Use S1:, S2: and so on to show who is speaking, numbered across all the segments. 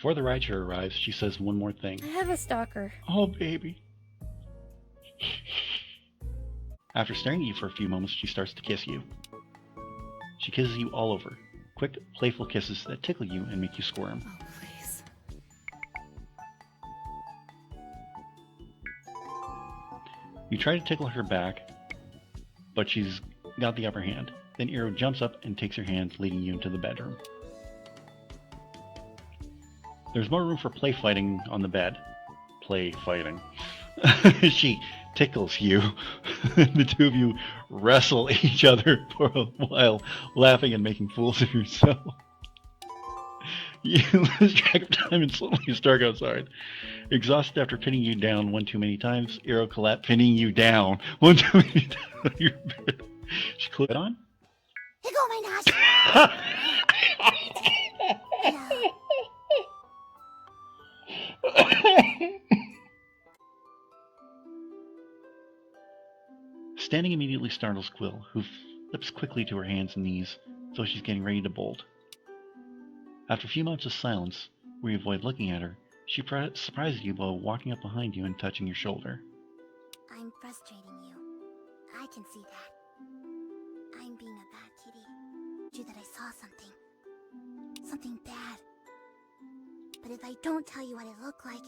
S1: Before the rideshare arrives, she says one more thing.
S2: I have a stalker.
S1: Oh, baby. After staring at you for a few moments, she starts to kiss you. She kisses you all over. Quick, playful kisses that tickle you and make you squirm.
S2: Oh, please.
S1: You try to tickle her back, but she's got the upper hand. Then Iro jumps up and takes your hand, leading you into the bedroom. There's more room for play fighting on the bed. Play fighting. She tickles you. The two of you wrestle each other for a while, laughing and making fools of yourself. You lose track of time and slowly start outside. Exhausted after pinning you down one too many times, Iro collapsed, pinning you down one too many times on your bed. She clipped it on.
S3: Oh my gosh!
S1: Standing immediately startles Quill, who flips quickly to her hands and knees, so she's getting ready to bolt. After a few moments of silence, where you avoid looking at her, she surprises you by walking up behind you and touching your shoulder.
S3: I'm frustrating you. I can see that. I'm being a bad kitty. You that I saw something. Something bad. But if I don't tell you what it looked like,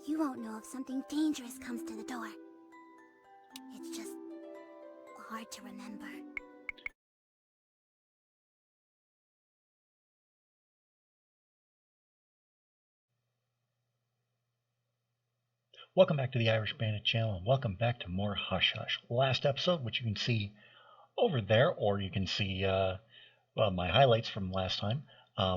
S3: you won't know if something dangerous comes to the door. It's just hard to remember.
S1: Welcome back to the Irish Bandit channel, and welcome back to more Hush Hush. Last episode, which you can see over there, or you can see my highlights from last time.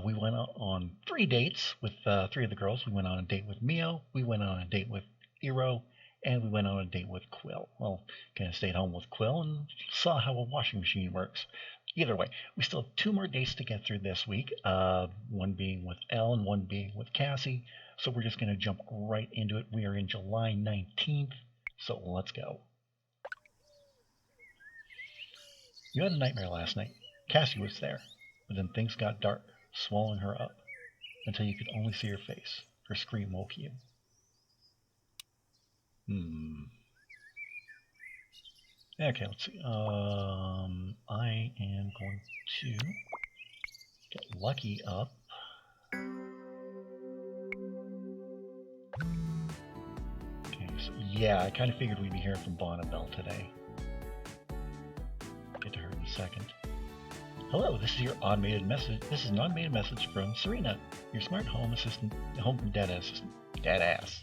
S1: We went on 3 dates with 3 of the girls. We went on a date with Mio, we went on a date with Iro, and we went on a date with Quill. Well, kind of stayed home with Quill and saw how a washing machine works. Either way, we still have 2 more dates to get through this week, one being with Elle and one being with Cassie. So we're just going to jump right into it. We are in July 19th, so let's go. You had a nightmare last night. Cassie was there, but then things got dark, swallowing her up, until you could only see her face. Her scream woke you. Okay, let's see. I am going to get Lucky up. Okay, so yeah, I kind of figured we'd be hearing from Bonnibel today. Get to her in a second. Hello, this is your automated message. This is an automated message from Serena, your smart home assistant, home data assistant. Dadass.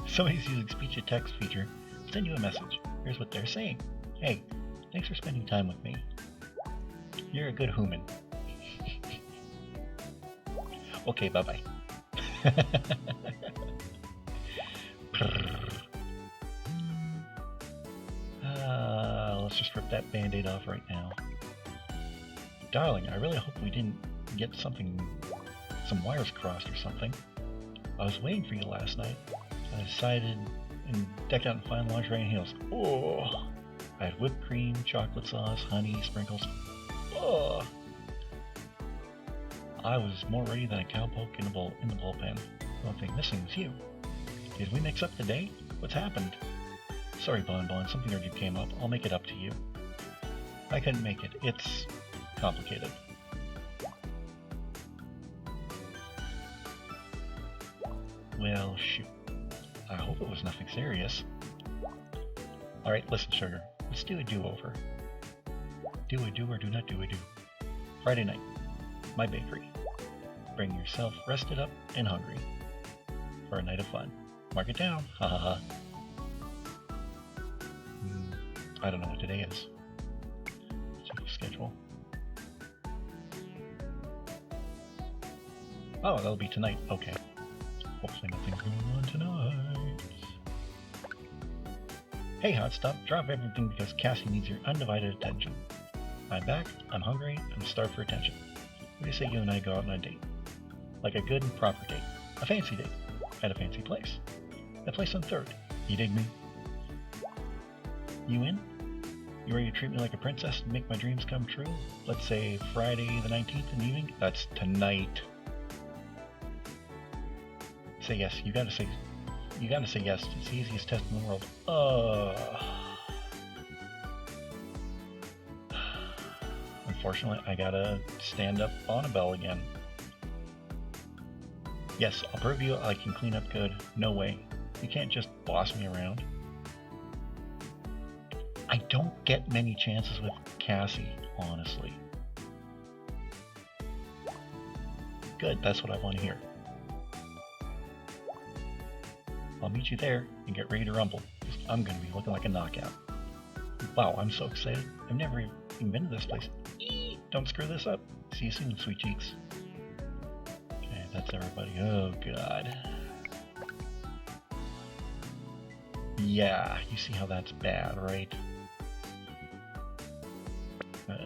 S1: Somebody's using speech-to-text feature to send you a message. Here's what they're saying. Hey, thanks for spending time with me. You're a good human. Okay, bye-bye. Let's just rip that band-aid off right now. Darling, I really hope we didn't get some wires crossed or something. I was waiting for you last night. I decided and decked out in fine lingerie and heels. Oh, I had whipped cream, chocolate sauce, honey, sprinkles. Oh, I was more ready than a cowpoke in the bullpen. The only thing missing was you. Did we mix up the day? What's happened? Sorry, Bon, something urgent came up. I'll make it up to you. I couldn't make it. It's complicated. Well, shoot. I hope it was nothing serious. Alright, listen, sugar. Let's do a do-over. Do a do or do not do a do. Friday night. My bakery. Bring yourself rested up and hungry. For a night of fun. Mark it down. Ha ha ha. I don't know what today is. Check the schedule. Oh, that'll be tonight. Okay. Hopefully nothing's going on tonight. Hey, hot stuff. Drop everything because Cassie needs your undivided attention. I'm back. I'm hungry. I'm starved for attention. What do you say you and I go out on a date? Like a good and proper date. A fancy date. At a fancy place. A place on 3rd. You dig me? You in? You ready to treat me like a princess and make my dreams come true? Let's say Friday the 19th in the evening? That's tonight. say yes. You gotta say yes. It's the easiest test in the world. Unfortunately, I gotta stand up Bonnibel again. Yes, I'll prove you I can clean up good. No way. You can't just boss me around. I don't get many chances with Cassie, honestly. Good, that's what I want to hear. I'll meet you there and get ready to rumble. I'm gonna be looking like a knockout. Wow, I'm so excited. I've never even been to this place. Eee, don't screw this up. See you soon, sweet cheeks. Okay, that's everybody. Oh god. Yeah, you see how that's bad, right? Take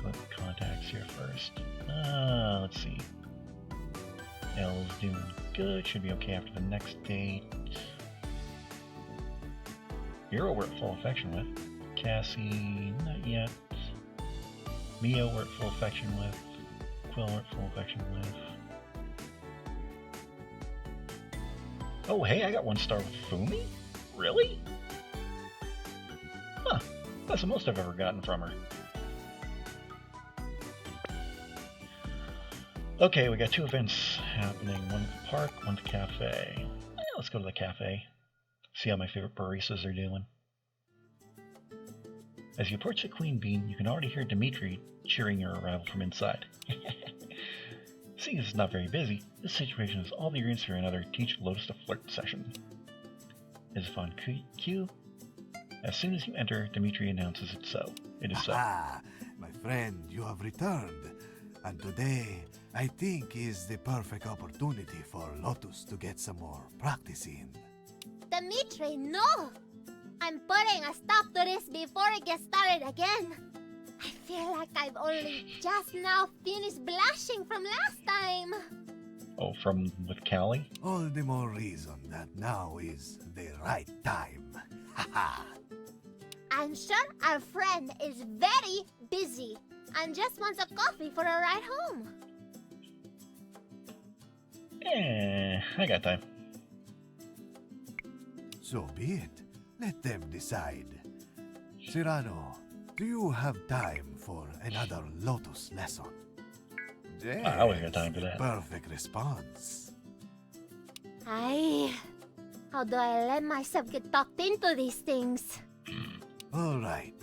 S1: a look at contacts here first. Let's see. Elle's doing good. Should be okay after the next date. Hero we're at full affection with. Cassie, not yet. Mio we're at full affection with. Quill we're at full affection with. Oh hey, I got 1 star with Fumi? Really? Huh, that's the most I've ever gotten from her. Okay, we got 2 events happening. One at the park, one at the cafe. Let's go to the cafe. See how my favorite baristas are doing. As you approach the Queen Bean, you can already hear Dimitri cheering your arrival from inside. Seeing as it's not very busy, this situation is all the ingredients for another Teach Lotus to Flirt session. Is a fun cue. As soon as you enter, Dimitri announces it so. It is so.
S2: Ah, my friend, you have returned. And today, I think is the perfect opportunity for Lotus to get some more practice in.
S3: Dimitri, no! I'm putting a stop to this before it gets started again. I feel like I've only just now finished blushing from last time.
S1: Oh, from with Callie?
S2: All the more reason that now is the right time. Haha.
S3: I'm sure our friend is very busy and just wants a coffee for a ride home.
S1: I got time.
S2: So be it. Let them decide. Cyrano, do you have time for another Lotus lesson? Yes,
S1: I always got time for that.
S2: Perfect response.
S3: How do I let myself get talked into these things?
S2: All right.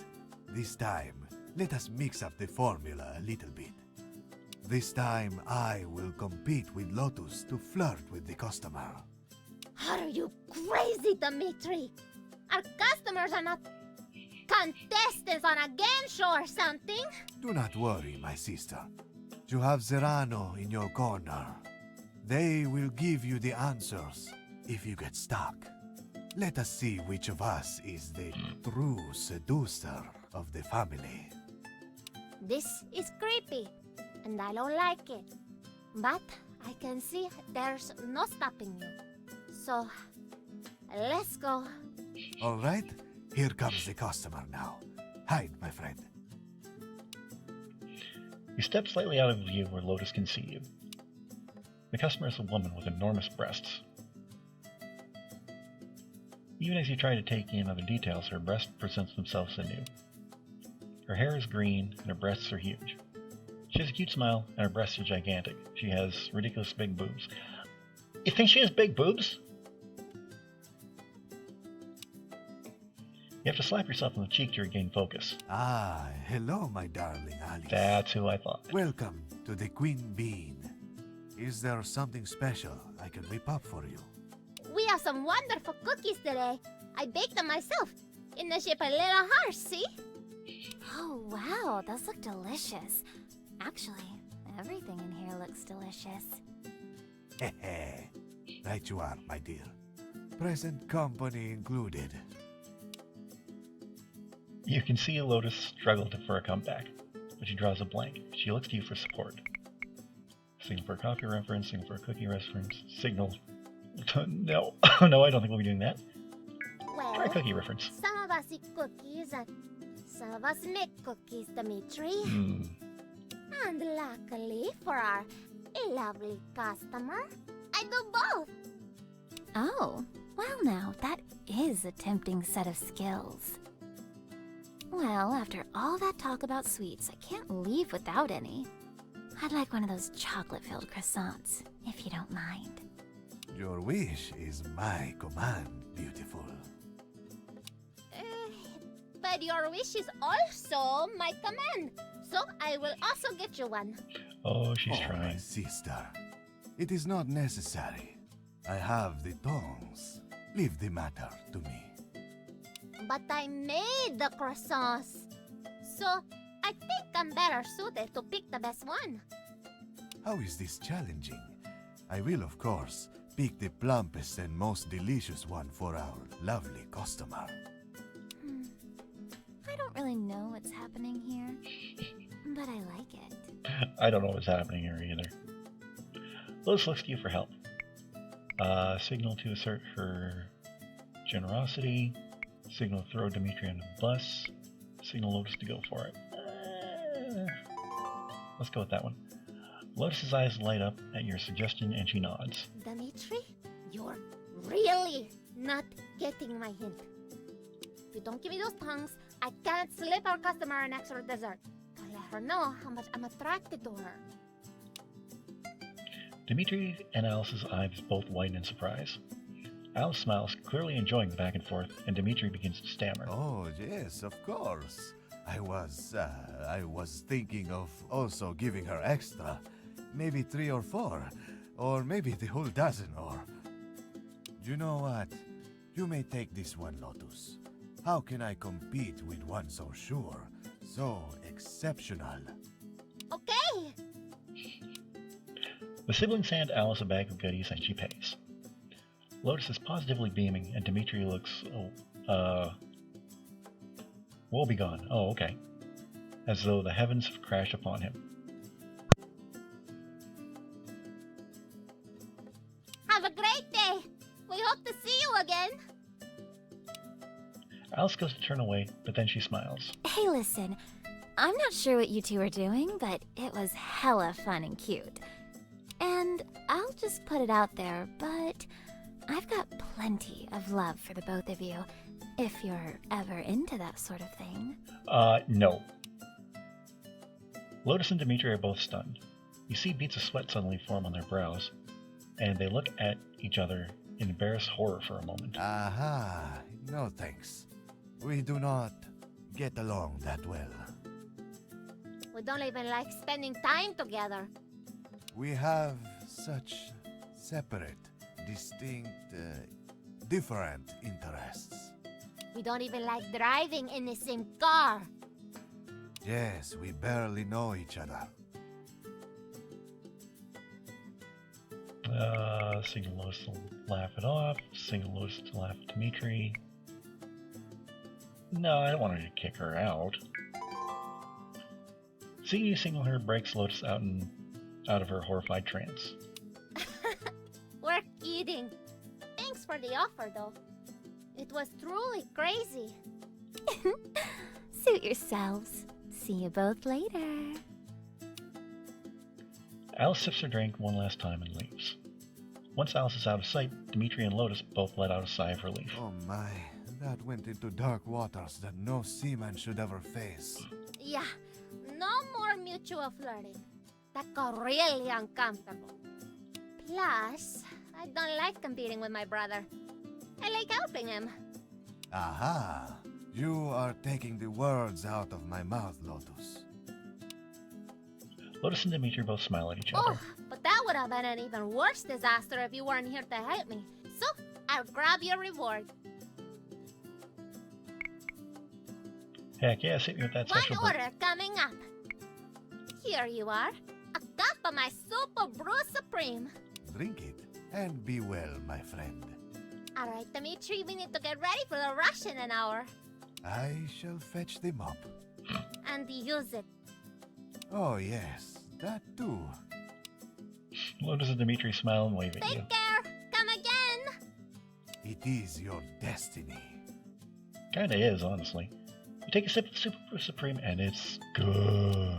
S2: This time, let us mix up the formula a little bit. This time, I will compete with Lotus to flirt with the customer.
S3: Are you crazy, Dimitri? Our customers are not contestants on a game show or something.
S2: Do not worry, my sister. You have Serrano in your corner. They will give you the answers if you get stuck. Let us see which of us is the true seducer of the family.
S3: This is creepy, and I don't like it. But I can see there's no stopping you. So, let's go.
S2: All right, here comes the customer now. Hide, my friend.
S1: You step slightly out of view where Lotus can see you. The customer is a woman with enormous breasts. Even as you try to take in other details, her breasts present themselves anew. Her hair is green, and her breasts are huge. She has a cute smile, and her breasts are gigantic. She has ridiculous big boobs. You think she has big boobs? You have to slap yourself on the cheek to regain focus.
S2: Ah, hello, my darling Alice.
S1: That's who I thought.
S2: Welcome to the Queen Bean. Is there something special I can whip up for you?
S3: We have some wonderful cookies today. I baked them myself, in the shape of little hearts, see?
S4: Oh, wow, those look delicious. Actually, everything in here looks delicious.
S2: Hehe. Right you are, my dear. Present company included.
S1: You can see Lotus struggle for a comeback, but she draws a blank. She looks to you for support. Signal for a coffee reference, signal for a cookie reference, signal... No, no, I don't think we'll be doing that.
S3: Well,
S1: Try a cookie reference.
S3: some of us eat cookies and some of us make cookies, Dimitri. And luckily for our a lovely customer. I do both.
S4: Oh, well now, that is a tempting set of skills. Well, after all that talk about sweets, I can't leave without any. I'd like one of those chocolate-filled croissants, if you don't mind.
S2: Your wish is my command, beautiful.
S3: But your wish is also my command. So I will also get you one.
S1: Oh, she's
S2: My
S1: trying.
S2: sister. It is not necessary. I have the tongs. Leave the matter to me.
S3: But I made the croissants. So I think I'm better suited to pick the best one.
S2: How is this challenging? I will, of course, pick the plumpest and most delicious one for our lovely customer.
S4: I don't really know what's happening here, but I like it.
S1: I don't know what's happening here either. Lotus looks to you for help. Signal to assert her generosity. Signal throw Dimitri on the bus. Signal Lotus to go for it. Let's go with that one. Lotus's eyes light up at your suggestion and she nods.
S3: Dimitri, you're really not getting my hint. If you don't give me those tongues, I can't slip our customer an extra dessert. To let her know how much I'm attracted to her.
S1: Dimitri and Alice's eyes both widen in surprise. Alice smiles, clearly enjoying the back and forth, and Dimitri begins to stammer.
S2: Oh, yes, of course. I was thinking of also giving her extra. Maybe 3 or 4. Or maybe the whole dozen, or... You know what? You may take this one, Lotus. How can I compete with one so sure, so exceptional?
S3: Okay!
S1: The siblings hand Alice a bag of goodies and she pays. Lotus is positively beaming and Dimitri looks, woe be gone. Oh, okay. As though the heavens have crashed upon him.
S3: Have a great day! We hope to see you again!
S1: Alice goes to turn away, but then she smiles.
S4: Hey, listen, I'm not sure what you two are doing, but it was hella fun and cute. And I'll just put it out there, but I've got plenty of love for the both of you, if you're ever into that sort of thing.
S1: No. Lotus and Dimitri are both stunned. You see beads of sweat suddenly form on their brows, and they look at each other in embarrassed horror for a moment.
S2: Aha, no thanks. We do not get along that well.
S3: We don't even like spending time together.
S2: We have such separate, distinct, different interests.
S3: We don't even like driving in the same car.
S2: Yes, we barely know each other.
S1: Signal Lotus to laugh it off. Signal Lotus to laugh at Dimitri. No, I don't want her to kick her out. Seeing you signal her breaks Lotus out of her horrified trance.
S3: We're kidding. Thanks for the offer, though. It was truly crazy.
S4: Suit yourselves. See you both later.
S1: Alice sips her drink one last time and leaves. Once Alice is out of sight, Dimitri and Lotus both let out a sigh of relief.
S2: Oh my, that went into dark waters that no seaman should ever face.
S3: Yeah, no more mutual flirting. That got really uncomfortable. Plus, I don't like competing with my brother. I like helping him.
S2: Aha! You are taking the words out of my mouth, Lotus.
S1: Lotus and Dimitri both smile at each
S3: Oh,
S1: other.
S3: but that would have been an even worse disaster if you weren't here to help me. So, I'll grab your reward.
S1: Heck yeah, hit me with that special
S3: One order coming up. Here you are. A cup of my Super Brew Supreme.
S2: Drink it, and be well, my friend.
S3: Alright, Dimitri, we need to get ready for the rush in an hour.
S2: I shall fetch them up.
S3: And use it.
S2: Oh yes, that too.
S1: Lotus and Dimitri smile and wave at you.
S3: Take care. Come again.
S2: It is your destiny.
S1: Kinda is, honestly. You take a sip of Super Brew Supreme and it's good.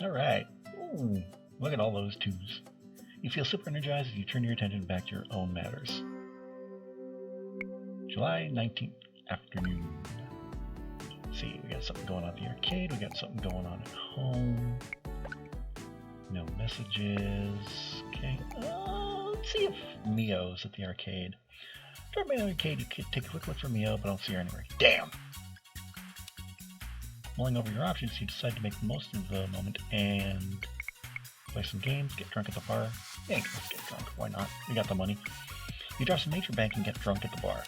S1: Alright, Ooh, look at all those twos. You feel super energized as you turn your attention back to your own matters. July 19th, afternoon. Let's see, we got something going on at the arcade, we got something going on at home. No messages. Okay, let's see if Mio's at the arcade. Drop by the arcade, you could take a quick look for Mio, but I don't see her anywhere. Damn! Mulling over your options, you decide to make the most of the moment and play some games, get drunk at the bar. Yeah, let's get drunk, why not? We got the money. You drop some nature bank and get drunk at the bar.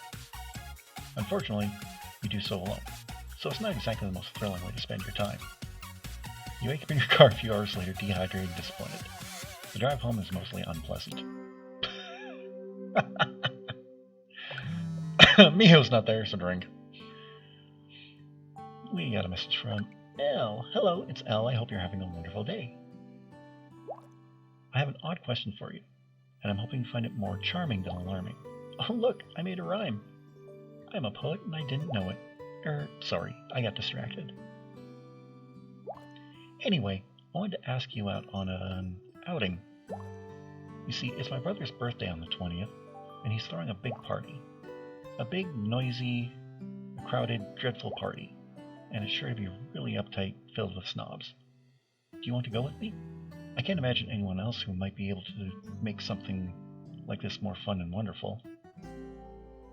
S1: Unfortunately, you do so alone, so it's not exactly the most thrilling way to spend your time. You wake up in your car a few hours later, dehydrated and disappointed. The drive home is mostly unpleasant. Mio's not there, so drink. We got a message from Elle. Hello, it's Elle. I hope you're having a wonderful day. I have an odd question for you, and I'm hoping to find it more charming than alarming. Oh look, I made a rhyme. I'm a poet and I didn't know it. Sorry, I got distracted. Anyway, I wanted to ask you out on an outing. You see, it's my brother's birthday on the 20th, and he's throwing a big party. A big, noisy, crowded, dreadful party. And it's sure to be really uptight, filled with snobs. Do you want to go with me? I can't imagine anyone else who might be able to make something like this more fun and wonderful.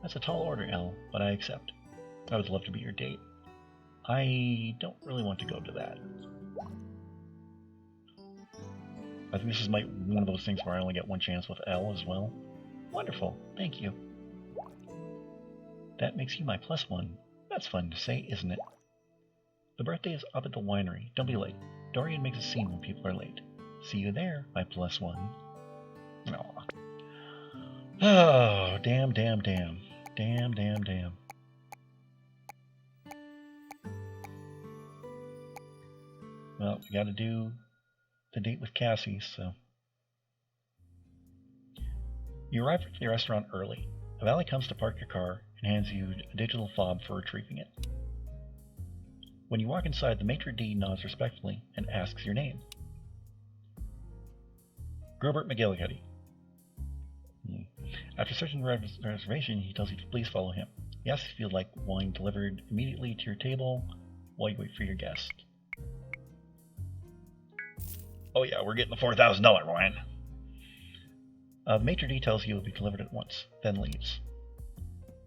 S1: That's a tall order, Elle, but I accept. I would love to be your date. I don't really want to go to that. I think this is one of those things where I only get one chance with Elle as well. Wonderful, thank you. That makes you my +1. That's fun to say, isn't it? The birthday is up at the winery. Don't be late. Dorian makes a scene when people are late. See you there, my +1. Aww. Oh, damn. Well, we gotta do the date with Cassie, so. You arrive at the restaurant early. A valet comes to park your car and hands you a digital fob for retrieving it. When you walk inside, the maitre d' nods respectfully and asks your name. Grobert McGillicuddy. After searching the reservation, he tells you to please follow him. He asks if you'd like wine delivered immediately to your table while you wait for your guest. Oh yeah, we're getting the $4,000 wine. The maitre d' tells you it will be delivered at once, then leaves.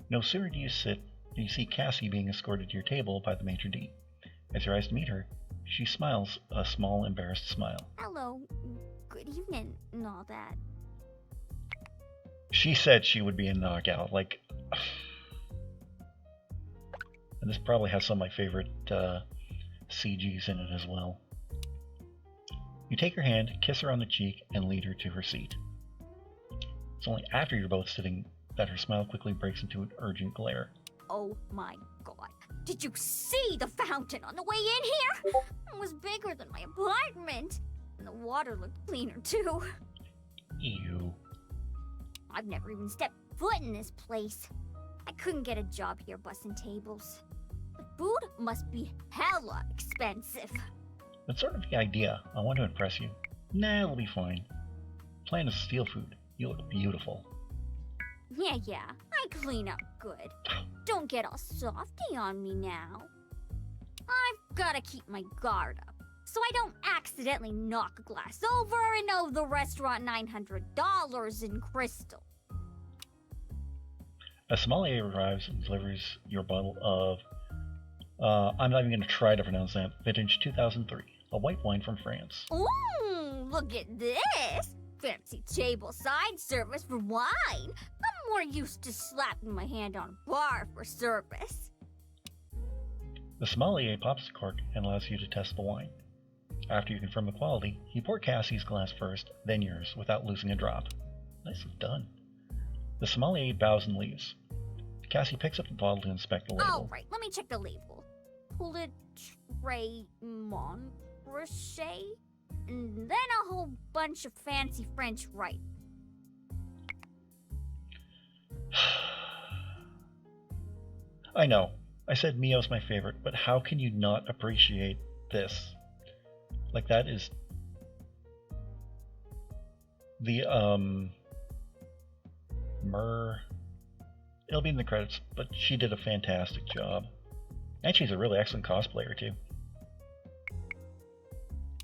S1: No sooner do you sit than you see Cassie being escorted to your table by the maitre d'. As you rise to meet her, she smiles a small, embarrassed smile.
S3: Hello, good evening, and all that.
S1: She said she would be a knockout, like... And this probably has some of my favorite CGs in it as well. You take her hand, kiss her on the cheek, and lead her to her seat. It's only after you're both sitting that her smile quickly breaks into an urgent glare.
S3: Oh my god. Did you see the fountain on the way in here? It was bigger than my apartment. And the water looked cleaner too.
S1: Ew.
S3: I've never even stepped foot in this place. I couldn't get a job here bussing tables. The food must be hella expensive.
S1: That's sort of the idea. I want to impress you. Nah, it'll be fine. Plan is to steal food. You look beautiful.
S3: Yeah, I clean up good. Don't get all softy on me now. I've gotta keep my guard up, so I don't accidentally knock a glass over and owe the restaurant $900 in crystal.
S1: A sommelier arrives and delivers your bottle of, I'm not even going to try to pronounce that, vintage 2003, a white wine from France.
S3: Ooh, look at this! Fancy table side service for wine. I'm more used to slapping my hand on a bar for service.
S1: The sommelier pops the cork and allows you to test the wine. After you confirm the quality, you pour Cassie's glass first, then yours, without losing a drop. Nicely done. The sommelier bows and leaves. Cassie picks up the bottle to inspect the label.
S3: All right, let me check the label. Poulet Montrachet, and then a whole bunch of fancy French writing.
S1: I know. I said Mio's my favorite, but how can you not appreciate this? Like, that is The it'll be in the credits, but she did a fantastic job. And she's a really excellent cosplayer too.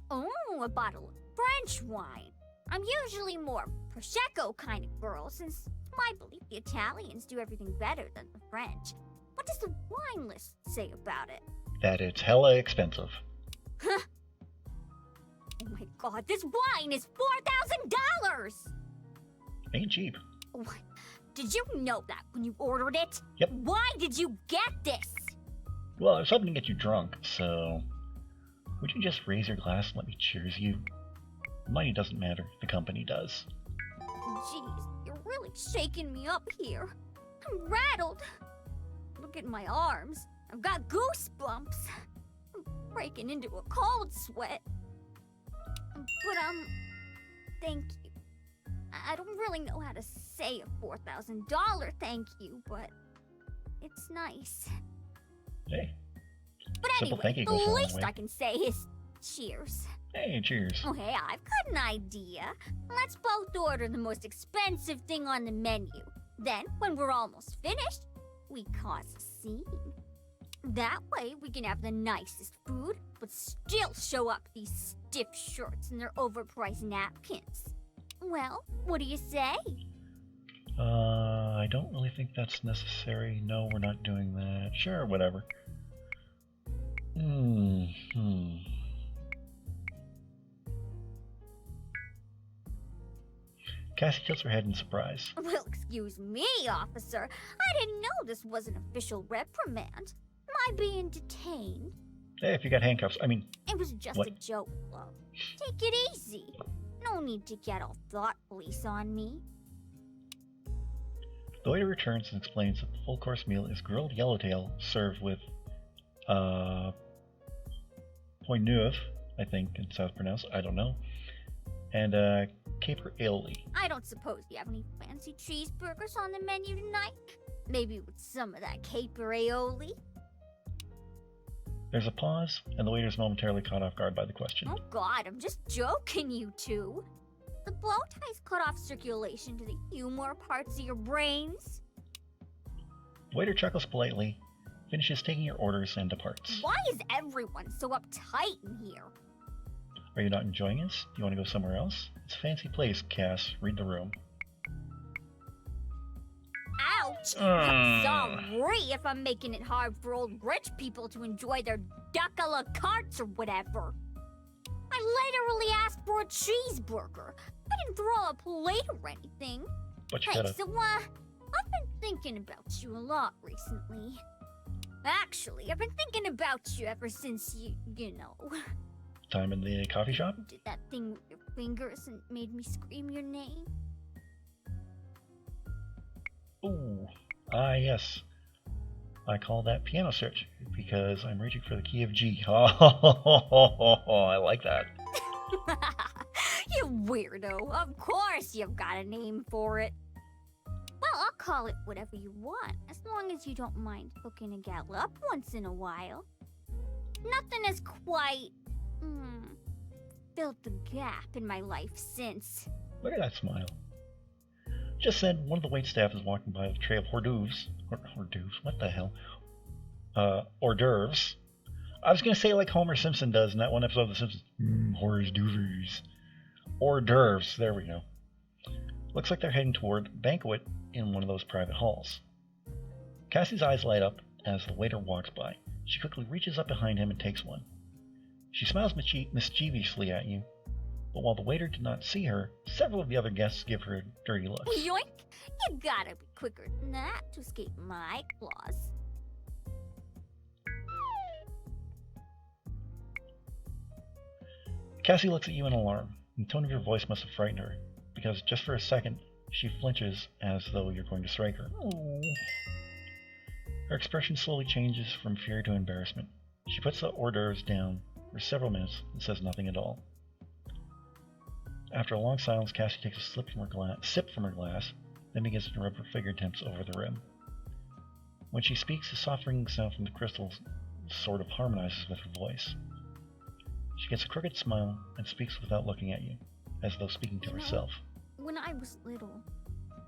S5: Oh, a bottle of French wine. I'm usually more Prosecco kind of girl, since my belief the Italians do everything better than the French. What does the wine list say about it?
S1: That it's hella expensive.
S5: Huh? Oh my god, this wine is $4,000!
S1: Ain't cheap.
S5: What? Did you know that when you ordered it?
S1: Yep.
S5: Why did you get this?
S1: Well, I was hoping to get you drunk, so... Would you just raise your glass and let me cheers you? Money doesn't matter, the company does.
S5: Jeez, you're really shaking me up here. I'm rattled. Look at my arms. I've got goosebumps. I'm breaking into a cold sweat. But, thank you. I don't really know how to say a $4,000 thank you, but it's nice.
S1: Hey.
S5: But
S1: Simple
S5: anyway,
S1: thank you
S5: the
S1: goes a long
S5: least
S1: way.
S5: I can say is cheers.
S1: Hey, cheers.
S5: Okay, I've got an idea. Let's both order the most expensive thing on the menu. Then, when we're almost finished, we cause a scene. That way, we can have the nicest food, but still show up these stiff shirts and their overpriced napkins. Well, what do you say?
S1: I don't really think that's necessary. No, we're not doing that. Sure, whatever. Cassie tilts her head in surprise.
S5: Well, excuse me, officer. I didn't know this was an official reprimand. Am I being detained?
S1: Hey, if you got handcuffs, I mean...
S5: It was just
S1: What?
S5: a joke, love. Take it easy. No need to get all thought police on me.
S1: The waiter returns and explains that the full-course meal is grilled yellowtail served with, point neuf, I think it's how it's pronounced, I don't know, and, caper aioli.
S5: I don't suppose you have any fancy cheeseburgers on the menu tonight? Maybe with some of that caper aioli?
S1: There's a pause, and the waiter's momentarily caught off guard by the question.
S5: Oh god, I'm just joking, you two. The blow ties cut off circulation to the humor parts of your brains.
S1: The waiter chuckles politely, finishes taking your orders, and departs.
S5: Why is everyone so uptight in here?
S1: Are you not enjoying this? Do you want to go somewhere else? It's a fancy place, Cass. Read the room.
S5: Ouch! I'm sorry if I'm making it hard for old rich people to enjoy their duck a la carte or whatever. I literally asked for a cheeseburger. I didn't throw a plate or anything.
S1: But you
S5: Hey,
S1: gotta...
S5: so, I've been thinking about you a lot recently. Actually, I've been thinking about you ever since you know,
S1: Time in the coffee shop?
S5: did that thing with your fingers and made me scream your name.
S1: Ooh. Yes. I call that piano search, because I'm reaching for the key of G. I like that.
S5: You weirdo. Of course you've got a name for it. Well, I'll call it whatever you want, as long as you don't mind hooking a gal up once in a while. Nothing has quite, filled the gap in my life since.
S1: Look at that smile. Just then, one of the waitstaff is walking by with a tray of hors d'oeuvres. Hors d'oeuvres? What the hell? Hors d'oeuvres. I was gonna say like Homer Simpson does in that one episode of The Simpsons. Hors d'oeuvres. Hors d'oeuvres. There we go. Looks like they're heading toward a banquet in one of those private halls. Cassie's eyes light up as the waiter walks by. She quickly reaches up behind him and takes one. She smiles mischievously at you, but while the waiter did not see her, several of the other guests give her dirty looks.
S5: Yoink! You gotta be quicker than that to escape my claws.
S1: Cassie looks at you in alarm. The tone of your voice must have frightened her, because just for a second, she flinches as though you're going to strike her. Oh. Her expression slowly changes from fear to embarrassment. She puts the hors d'oeuvres down for several minutes and says nothing at all. After a long silence, Cassie takes a sip from her glass, then begins to rub her fingertips over the rim. When she speaks, the soft ringing sound from the crystals sort of harmonizes with her voice. She gets a crooked smile and speaks without looking at you, as though speaking to herself.
S5: when I was little,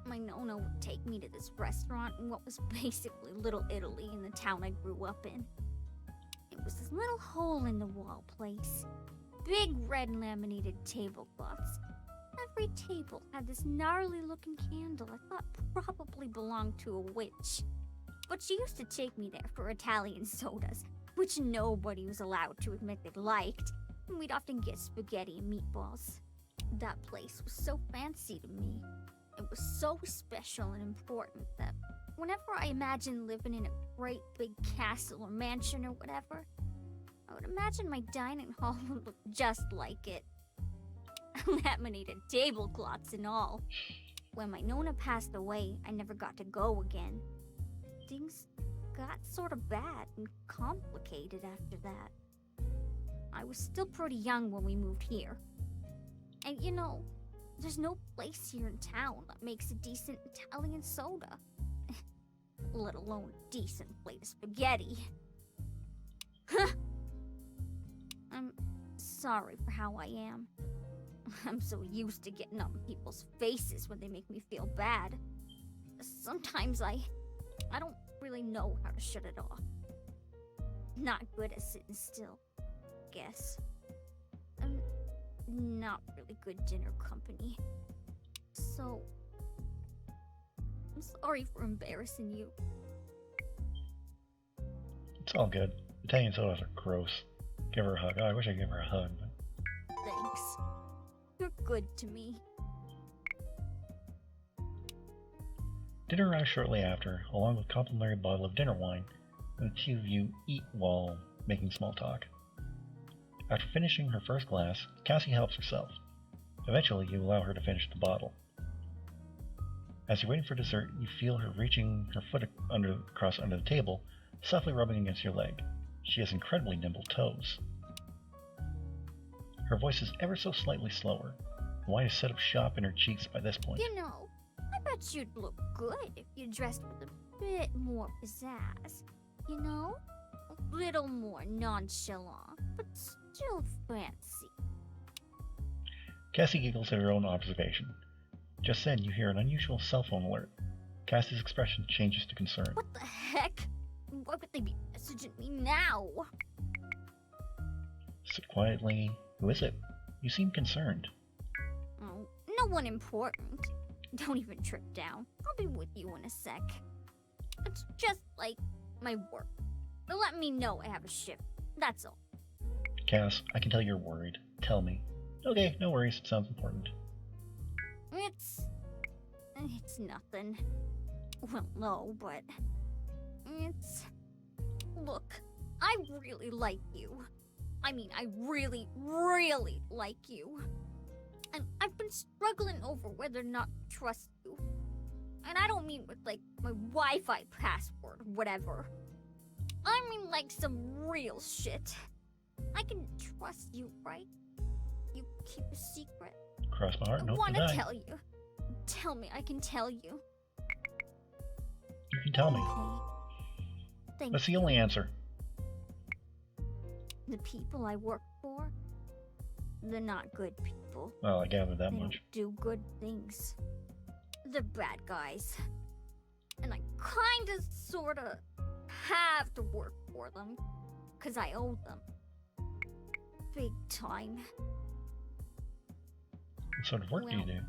S5: my Nona would take me to this restaurant in what was basically Little Italy in the town I grew up in. It was this little hole-in-the-wall place. Big red laminated tablecloths. Every table had this gnarly-looking candle I thought probably belonged to a witch. But she used to take me there for Italian sodas, which nobody was allowed to admit they liked, and we'd often get spaghetti and meatballs. That place was so fancy to me. It was so special and important that whenever I imagined living in a great big castle or mansion or whatever, I would imagine my dining hall would look just like it. Laminated tablecloths and all. When my Nona passed away, I never got to go again. Things got sort of bad and complicated after that. I was still pretty young when we moved here. And you know, there's no place here in town that makes a decent Italian soda. Let alone a decent plate of spaghetti. I'm sorry for how I am. I'm so used to getting up in people's faces when they make me feel bad. Sometimes I don't really know how to shut it off. Not good at sitting still, guess. I'm not really good dinner company. So, I'm sorry for embarrassing you.
S1: It's all good. Italian sodas are gross. Give her a hug. Oh, I wish I could give her a hug. But...
S5: Thanks. You're good to me.
S1: Dinner arrives shortly after, along with a complimentary bottle of dinner wine, and the two of you eat while making small talk. After finishing her first glass, Cassie helps herself. Eventually, you allow her to finish the bottle. As you're waiting for dessert, you feel her reaching her foot across under the table, softly rubbing against your leg. She has incredibly nimble toes. Her voice is ever so slightly slower. The wine is set up shop in her cheeks by this point.
S5: You know, I bet you'd look good if you dressed with a bit more pizzazz. You know? A little more nonchalant, but still fancy.
S1: Cassie giggles at her own observation. Just then, you hear an unusual cell phone alert. Cassie's expression changes to concern.
S5: What the heck? Why would they be messaging me now?
S1: Sit quietly. Who is it? You seem concerned.
S5: Oh, no one important. Don't even trip down. I'll be with you in a sec. It's just like my work. They'll let me know I have a shift. That's all.
S1: Cass, I can tell you're worried. Tell me. Okay, no worries. It sounds important.
S5: It's nothing. Well, no, but it's... Look, I really like you. I mean, I really, really like you. And I've been struggling over whether or not to trust you. And I don't mean with, like, my Wi-Fi password or whatever. I mean, like, some real shit. I can trust you, right? You keep a secret.
S1: Cross my heart and
S5: I
S1: hope
S5: want
S1: to
S5: to
S1: die.
S5: tell you. Tell me I can tell you.
S1: You can tell me.
S5: Okay. Thank
S1: That's the
S5: you.
S1: only answer.
S5: The people I work for, they're not good people.
S1: Well, I gathered that
S5: They
S1: much.
S5: don't do good things. They're bad guys. And I kinda, sorta, have to work for them. 'Cause I owe them. Big time.
S1: What sort of work do you do?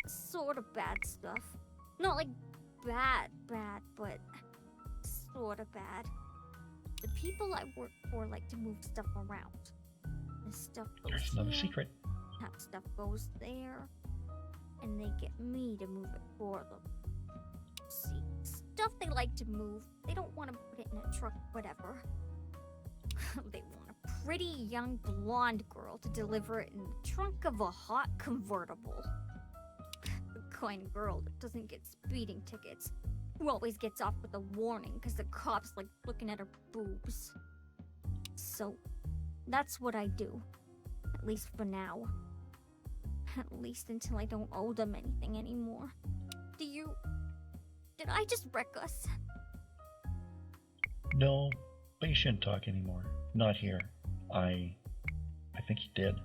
S5: Sort of bad stuff. Not like bad, but sort of bad. The people I work for like to move stuff around. This stuff goes
S1: There's another
S5: here,
S1: secret.
S5: that stuff goes there, and they get me to move it for them. See, stuff they like to move, they don't want to put it in a truck, whatever. They want a pretty young blonde girl to deliver it in the trunk of a hot convertible. The kind of girl that doesn't get speeding tickets, who always gets off with a warning because the cops like looking at her boobs. So, that's what I do. At least for now. At least until I don't owe them anything anymore. Did I just wreck us?
S1: No, but you shouldn't talk anymore. Not here. I think you did.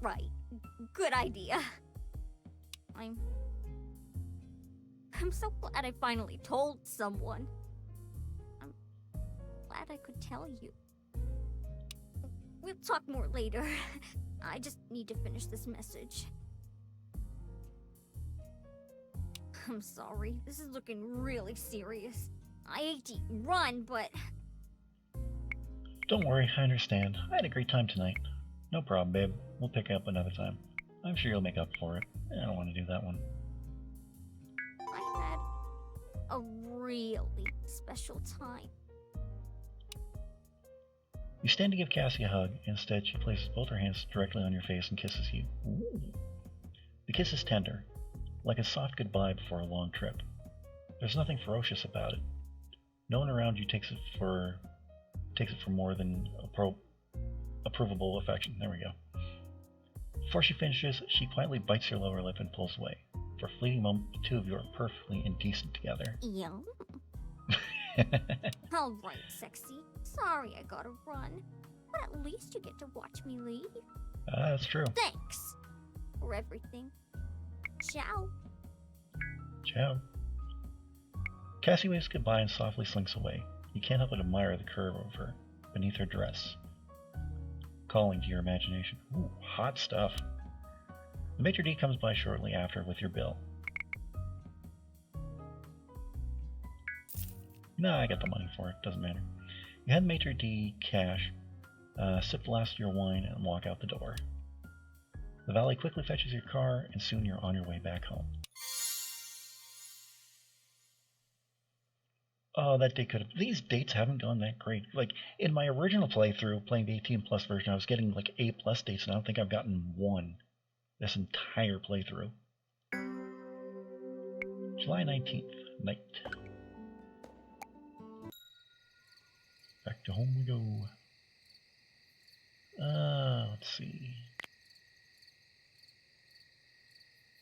S5: Right. good idea. I'm so glad I finally told someone. I'm glad I could tell you. We'll talk more later. I just need to finish this message. I'm sorry, this is looking really serious. I hate to run, but...
S1: Don't worry, I understand. I had a great time tonight. No problem, babe. We'll pick up another time. I'm sure you'll make up for it. I don't want to do that one.
S5: I had a really special time.
S1: You stand to give Cassie a hug. Instead, she places both her hands directly on your face and kisses you. Ooh. The kiss is tender, like a soft goodbye before a long trip. There's nothing ferocious about it. No one around you takes it for more than approvable affection. There we go. Before she finishes, she quietly bites your lower lip and pulls away. For a fleeting moment, the two of you are perfectly indecent together.
S5: Yum. Alright, sexy. Sorry I gotta run. But at least you get to watch me leave.
S1: That's true.
S5: Thanks for everything. Ciao.
S1: Ciao. Cassie waves goodbye and softly slinks away. You can't help but admire the curve of her beneath her dress, calling to your imagination. Ooh, hot stuff. The maitre d' comes by shortly after with your bill. Nah, I got the money for it. Doesn't matter. You hand maitre d' cash, sip the last of your wine, and walk out the door. The valet quickly fetches your car, and soon you're on your way back home. Oh, that date could have... These dates haven't gone that great. Like, in my original playthrough, playing the 18 plus version, I was getting like A plus dates, and I don't think I've gotten one this entire playthrough. July 19th, night. Back to home we go. Let's see.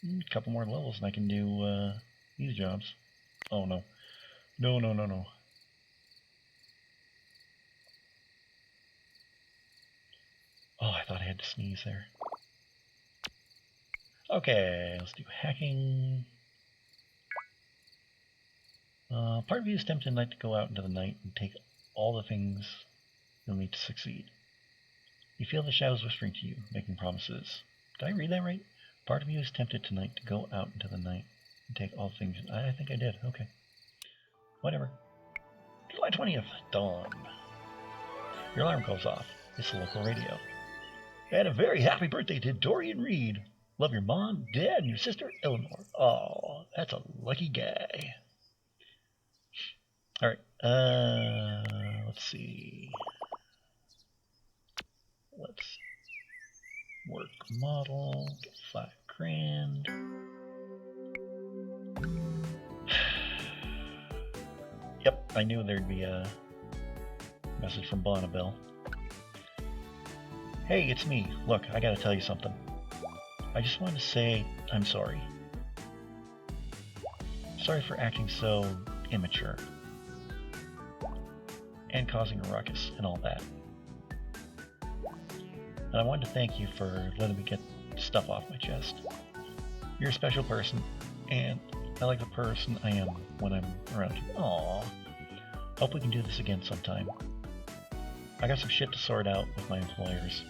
S1: A couple more levels and I can do these jobs. Oh no. No. Oh, I thought I had to sneeze there. Okay, let's do hacking. Part of you is tempted tonight to go out into the night and take all the things you'll need to succeed. You feel the shadows whispering to you, making promises. Did I read that right? Part of you is tempted tonight to go out into the night and take all the things. I think I did. Okay. Whatever. July 20th, dawn. Your alarm goes off. It's the local radio. And a very happy birthday to Dorian Reed. Love your mom, dad, and your sister, Eleanor. Oh, that's a lucky guy. Alright, let's see. Let's work model, get $5,000. Yep, I knew there'd be a message from Bonnibel. Hey, it's me. Look, I gotta tell you something. I just wanted to say I'm sorry. Sorry for acting so immature. And causing a ruckus and all that. And I wanted to thank you for letting me get stuff off my chest. You're a special person, and I like the person I am when I'm around you. Aww. Hope we can do this again sometime. I got some shit to sort out with my employers.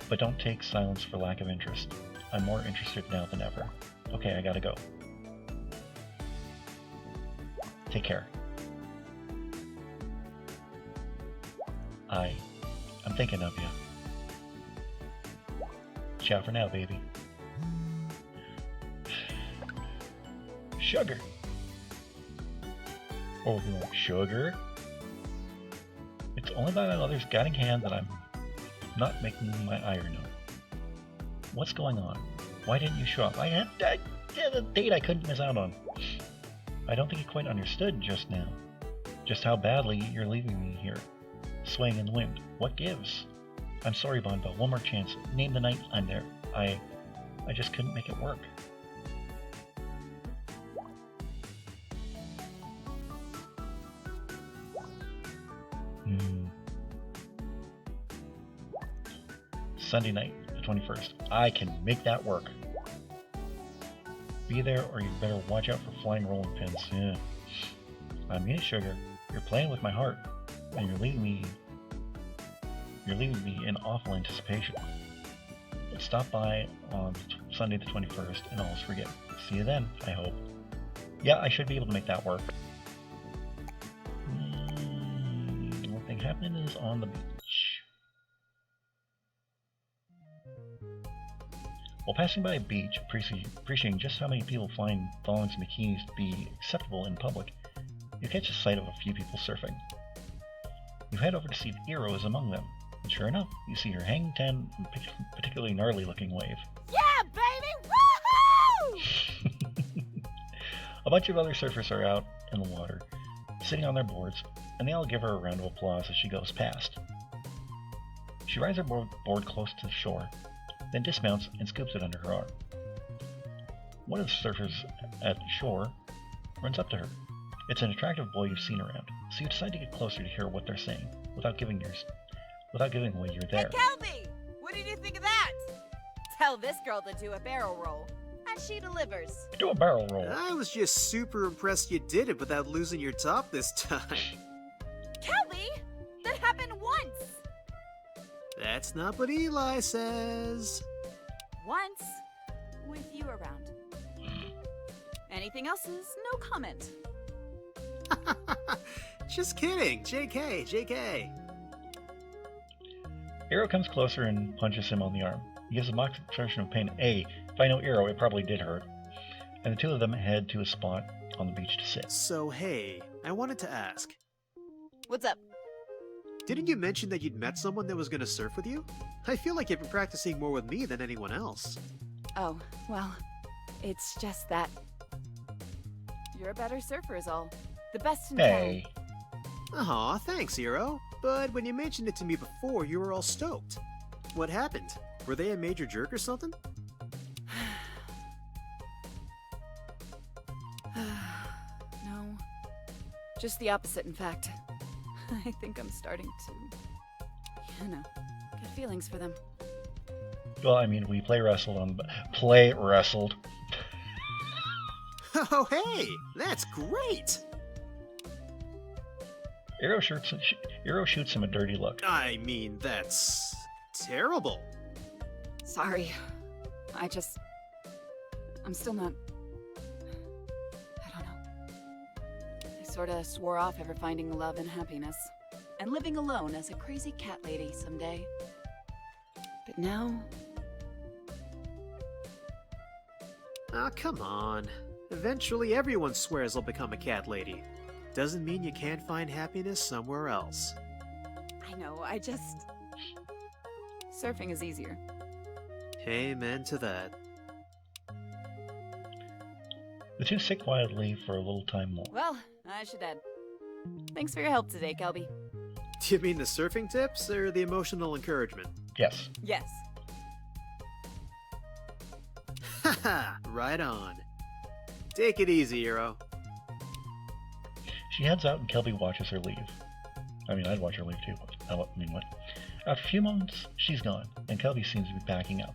S1: But don't take silence for lack of interest. I'm more interested now than ever. Okay, I gotta go. Take care. I'm thinking of you. Ciao for now, baby. Sugar. Oh, sugar? It's only by my mother's guiding hand that I'm not making my iron up. What's going on? Why didn't you show up? I had a date I couldn't miss out on. I don't think you quite understood just now. Just how badly you're leaving me here, swaying in the wind. What gives? I'm sorry, Bonnibel. One more chance. Name the night. I'm there. I just couldn't make it work. Sunday night, 21st. I can make that work. Be there, or you better watch out for flying rolling pins. Yeah. I'm eating sugar. You're playing with my heart, and you're leaving me in awful anticipation. But stop by on Sunday the 21st, and I'll forget. See you then, I hope. Yeah, I should be able to make that work. The only thing happening is on the beach. While passing by a beach, appreciating just how many people find thongs and bikinis to be acceptable in public, you catch a sight of a few people surfing. You head over to see if Iro is among them, and sure enough, you see her hang ten and particularly gnarly looking wave.
S6: Yeah, baby! Woohoo!
S1: A bunch of other surfers are out in the water, sitting on their boards, and they all give her a round of applause as she goes past. She rides her board close to the shore, then dismounts and scoops it under her arm. One of the surfers at the shore runs up to her. It's an attractive boy you've seen around, so you decide to get closer to hear what they're saying, without giving away you're there.
S6: Hey, Kelby! What did you think of that? Tell this girl to do a barrel roll, and she delivers.
S1: Do a barrel roll.
S7: I was just super impressed you did it without losing your top this time.
S6: Kelby! That happened once!
S7: That's not what Eli says.
S6: Once, with you around. Anything else is no comment.
S7: Just kidding. JK, JK.
S1: Iro comes closer and punches him on the arm. He gives a mock expression of pain. Hey, if I know Iro, it probably did hurt. And the two of them head to a spot on the beach to sit.
S7: So, hey, I wanted to ask.
S6: What's up?
S7: Didn't you mention that you'd met someone that was going to surf with you? I feel like you've been practicing more with me than anyone else.
S6: Oh, well, it's just that you're a better surfer is all. The best in
S1: Hey.
S7: Aw, thanks, Hero. But when you mentioned it to me before, you were all stoked. What happened? Were they a major jerk or something?
S6: No. Just the opposite, in fact. I think I'm starting to, get feelings for them.
S1: Well, I mean, we play wrestled.
S7: Oh, hey! That's great!
S1: Iro shoots him a dirty look.
S7: I mean, that's terrible.
S6: Sorry. I'm still not... I don't know. I sorta swore off ever finding love and happiness, and living alone as a crazy cat lady someday. But now...
S7: Ah, come on. Eventually everyone swears they'll become a cat lady. Doesn't mean you can't find happiness somewhere else.
S6: I know, surfing is easier.
S7: Amen to that.
S1: The two sit quietly for a little time more.
S6: Well, I should add. Thanks for your help today, Kelby.
S7: Do you mean the surfing tips or the emotional encouragement?
S1: Yes.
S6: Yes.
S7: Haha, right on. Take it easy, Hero.
S1: She heads out and Kelby watches her leave. I mean, I'd watch her leave too. What? After a few moments, she's gone, and Kelby seems to be backing up.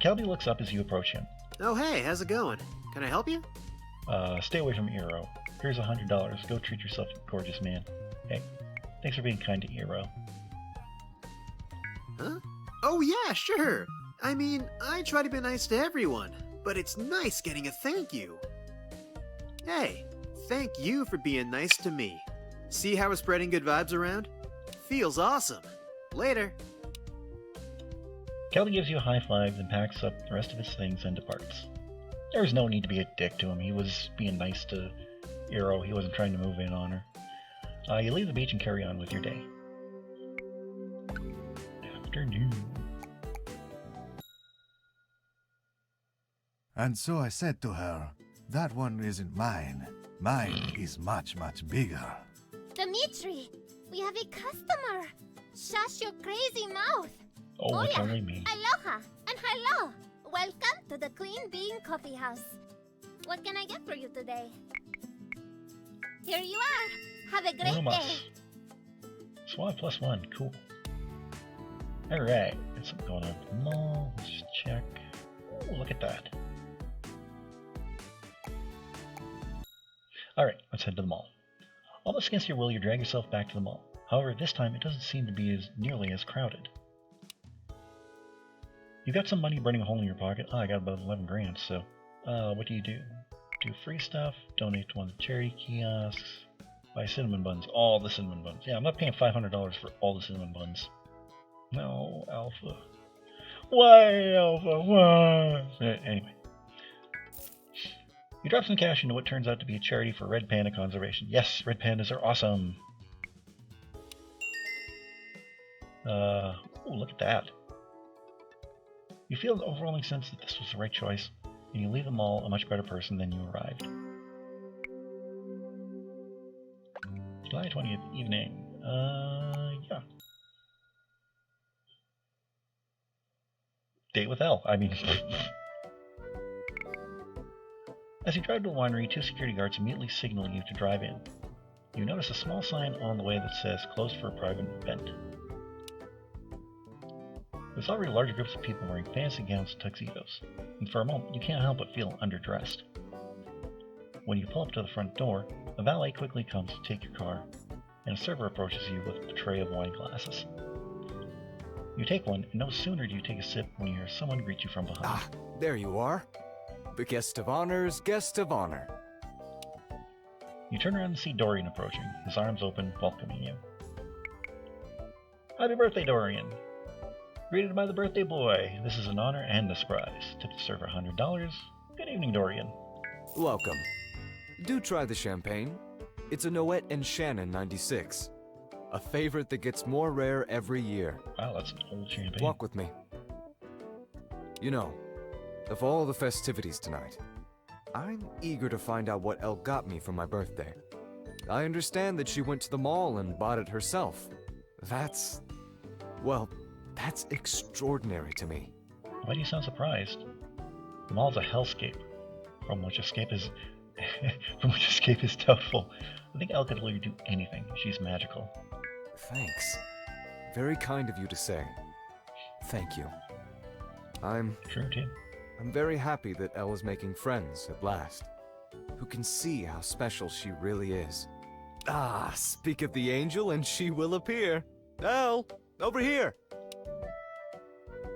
S1: Kelby looks up as you approach him.
S7: Oh hey, how's it going? Can I help you?
S1: Stay away from Iro. Here's $100. Go treat yourself, gorgeous man. Hey, thanks for being kind to Iro.
S7: Huh? Oh yeah, sure! I mean, I try to be nice to everyone, but it's nice getting a thank you. Hey, thank you for being nice to me. See how we're spreading good vibes around? Feels awesome. Later.
S1: Kelby gives you a high five, then packs up the rest of his things and departs. There was no need to be a dick to him. He was being nice to Iro. He wasn't trying to move in on her. You leave the beach and carry on with your day. Afternoon.
S2: And so I said to her, that one isn't mine. Mine is much, much bigger.
S3: Dimitri, we have a customer. Shush your crazy mouth.
S1: Oh, it's only me.
S3: Aloha and hello. Welcome to the Clean Bean Coffee House. What can I get for you today? Here you are. Have a great
S1: Uno mas.
S3: day.
S1: Swab +1, cool. Alright, got something going on at the mall. Let's just check. Oh, look at that. Alright, let's head to the mall. Almost against your will, you drag yourself back to the mall. However, this time it doesn't seem to be nearly as crowded. You got some money burning a hole in your pocket. I got about 11 grand, so what do? Do free stuff, donate to one of the charity kiosks, buy cinnamon buns, all the cinnamon buns. Yeah, I'm not paying $500 for all the cinnamon buns. No, Alpha. Why, Alpha? Why? Anyway. You drop some cash into what turns out to be a charity for red panda conservation. Yes, red pandas are awesome. Ooh, look at that. You feel an overwhelming sense that this was the right choice, and you leave the mall a much better person than you arrived. July 20th evening. Yeah. Date with Elle. I mean... As you drive to a winery, two security guards immediately signal you to drive in. You notice a small sign on the way that says, closed for a private event. There's already large groups of people wearing fancy gowns and tuxedos, and for a moment you can't help but feel underdressed. When you pull up to the front door, a valet quickly comes to take your car, and a server approaches you with a tray of wine glasses. You take one, and no sooner do you take a sip when you hear someone greet you from behind.
S8: Ah, there you are. The guest of honor's guest of honor.
S1: You turn around and see Dorian approaching, his arms open, welcoming you. Happy birthday, Dorian! Greeted by the birthday boy. This is an honor and a surprise. Tip the server $100. Good evening, Dorian.
S8: Welcome. Do try the champagne. It's a Noet and Shannon 96. A favorite that gets more rare every year.
S1: Wow, that's an old champagne.
S8: Walk with me. You know, of all the festivities tonight, I'm eager to find out what Elle got me for my birthday. I understand that she went to the mall and bought it herself. That's extraordinary to me.
S1: Why do you sound surprised? The mall's a hellscape, from which escape is doubtful. I think Elle could let you do anything. She's magical.
S8: Thanks. Very kind of you to say. Thank you.
S1: True, too.
S8: I'm very happy that Elle is making friends at last, who can see how special she really is. Ah, speak of the angel and she will appear. Elle, over here!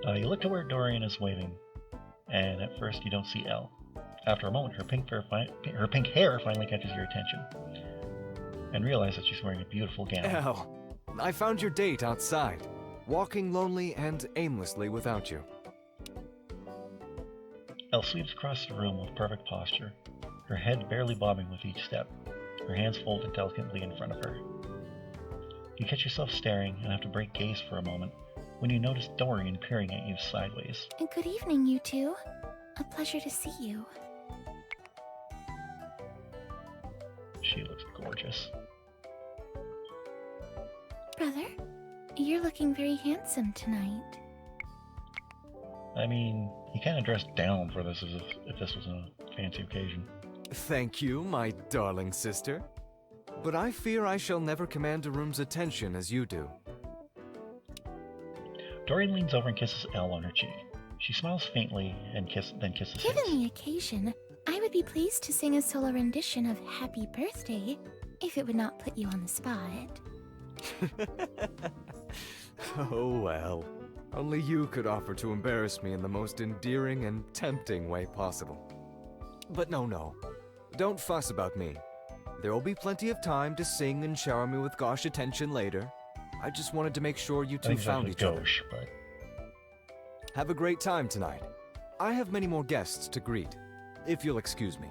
S1: You look to where Dorian is waving, and at first you don't see Elle. After a moment, her pink hair finally catches your attention, and realize that she's wearing a beautiful gown.
S8: Elle, I found your date outside, walking lonely and aimlessly without you.
S1: Elle sweeps across the room with perfect posture, her head barely bobbing with each step, her hands folded delicately in front of her. You catch yourself staring and have to break gaze for a moment when you notice Dorian peering at you sideways.
S4: And good evening, you two. A pleasure to see you.
S1: She looks gorgeous.
S4: Brother, you're looking very handsome tonight.
S1: I mean, he kind of dressed down for this as if this was a fancy occasion.
S8: Thank you, my darling sister. But I fear I shall never command a room's attention as you do.
S1: Dorian leans over and kisses Elle on her cheek. She smiles faintly and then kisses his.
S4: Given the occasion, I would be pleased to sing a solo rendition of Happy Birthday, if it would not put you on the spot.
S8: Oh well. Only you could offer to embarrass me in the most endearing and tempting way possible. But no. Don't fuss about me. There will be plenty of time to sing and shower me with gauche attention later. I just wanted to make sure you two found each other.
S1: But...
S8: Have a great time tonight. I have many more guests to greet, if you'll excuse me.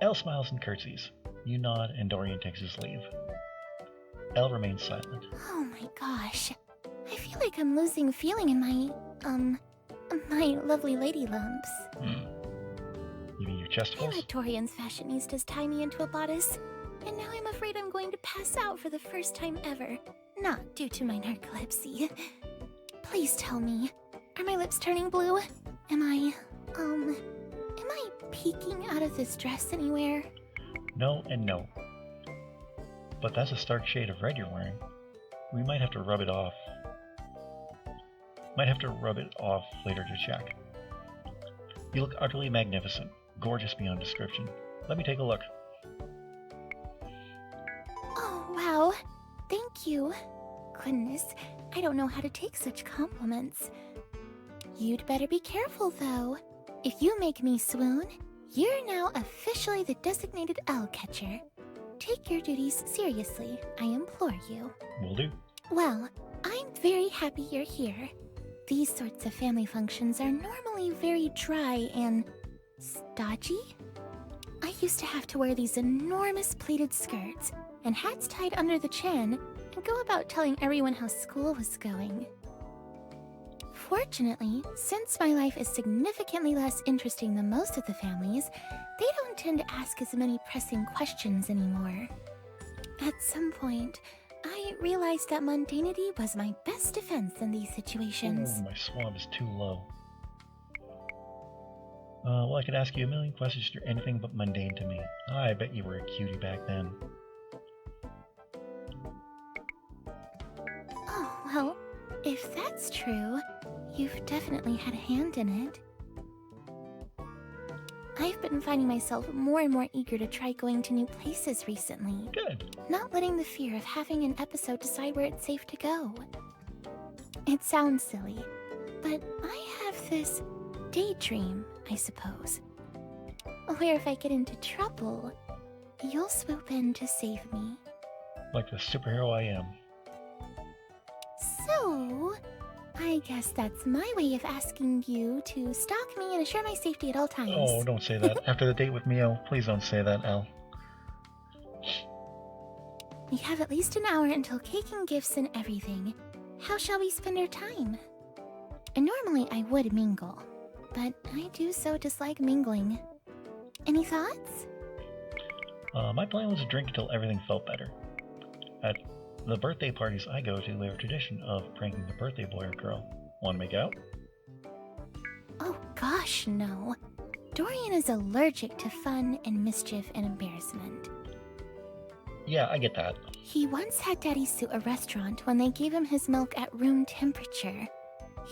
S1: Elle smiles and curtsies. You nod and Dorian takes his leave. Elle remains silent.
S4: Oh my gosh. I feel like I'm losing feeling in my lovely lady lumps.
S1: You mean your chesticles?
S4: I let Dorian's fashionistas tie me into a bodice, and now I'm afraid I'm going to pass out for the first time ever. Not due to my narcolepsy. Please tell me, are my lips turning blue? Am I peeking out of this dress anywhere?
S1: No and no. But that's a stark shade of red you're wearing. We might have to rub it off. Might have to rub it off later to check. You look utterly magnificent, gorgeous beyond description. Let me take a look.
S4: Oh, wow. Thank you. Goodness, I don't know how to take such compliments. You'd better be careful, though. If you make me swoon, you're now officially the designated owl catcher. Take your duties seriously, I implore you.
S1: Will do.
S4: Well, I'm very happy you're here. These sorts of family functions are normally very dry and stodgy. I used to have to wear these enormous pleated skirts and hats tied under the chin and go about telling everyone how school was going. Fortunately, since my life is significantly less interesting than most of the families, they don't tend to ask as many pressing questions anymore. At some point, I realized that mundanity was my best defense in these situations.
S1: Oh, my swab is too low. Well, I could ask you a million questions. You're anything but mundane to me. I bet you were a cutie back then.
S4: Oh, well, if that's true, you've definitely had a hand in it. I've been finding myself more and more eager to try going to new places recently.
S1: Good.
S4: Not letting the fear of having an episode decide where it's safe to go. It sounds silly, but I have this daydream, I suppose, where if I get into trouble, you'll swoop in to save me.
S1: Like the superhero I am.
S4: So, I guess that's my way of asking you to stalk me and assure my safety at all times.
S1: Oh, don't say that. After the date with Mio, please don't say that, Elle.
S4: We have at least an hour until cake and gifts and everything. How shall we spend our time? And normally I would mingle, but I do so dislike mingling. Any thoughts?
S1: My plan was to drink until everything felt better. At the birthday parties I go to, we have a tradition of pranking the birthday boy or girl. Want to make out?
S4: Oh gosh, no. Dorian is allergic to fun and mischief and embarrassment.
S1: Yeah, I get that.
S4: He once had Daddy sue a restaurant when they gave him his milk at room temperature.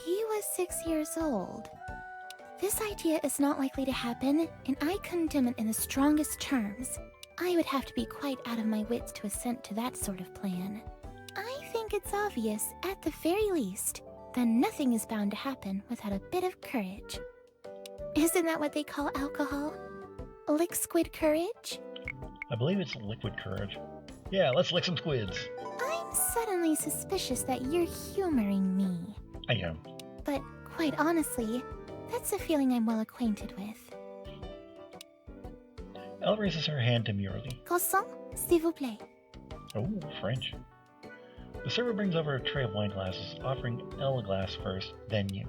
S4: He was 6 years old. This idea is not likely to happen, and I condemn it in the strongest terms. I would have to be quite out of my wits to assent to that sort of plan. I think it's obvious, at the very least, that nothing is bound to happen without a bit of courage. Isn't that what they call alcohol? Lick squid courage?
S1: I believe it's liquid courage. Yeah, let's lick some squids.
S4: I'm suddenly suspicious that you're humoring me.
S1: I am.
S4: But quite honestly, that's a feeling I'm well acquainted with.
S1: Elle raises her hand demurely.
S4: Croissant, s'il vous plaît.
S1: Oh, French. The server brings over a tray of wine glasses, offering Elle a glass first, then you.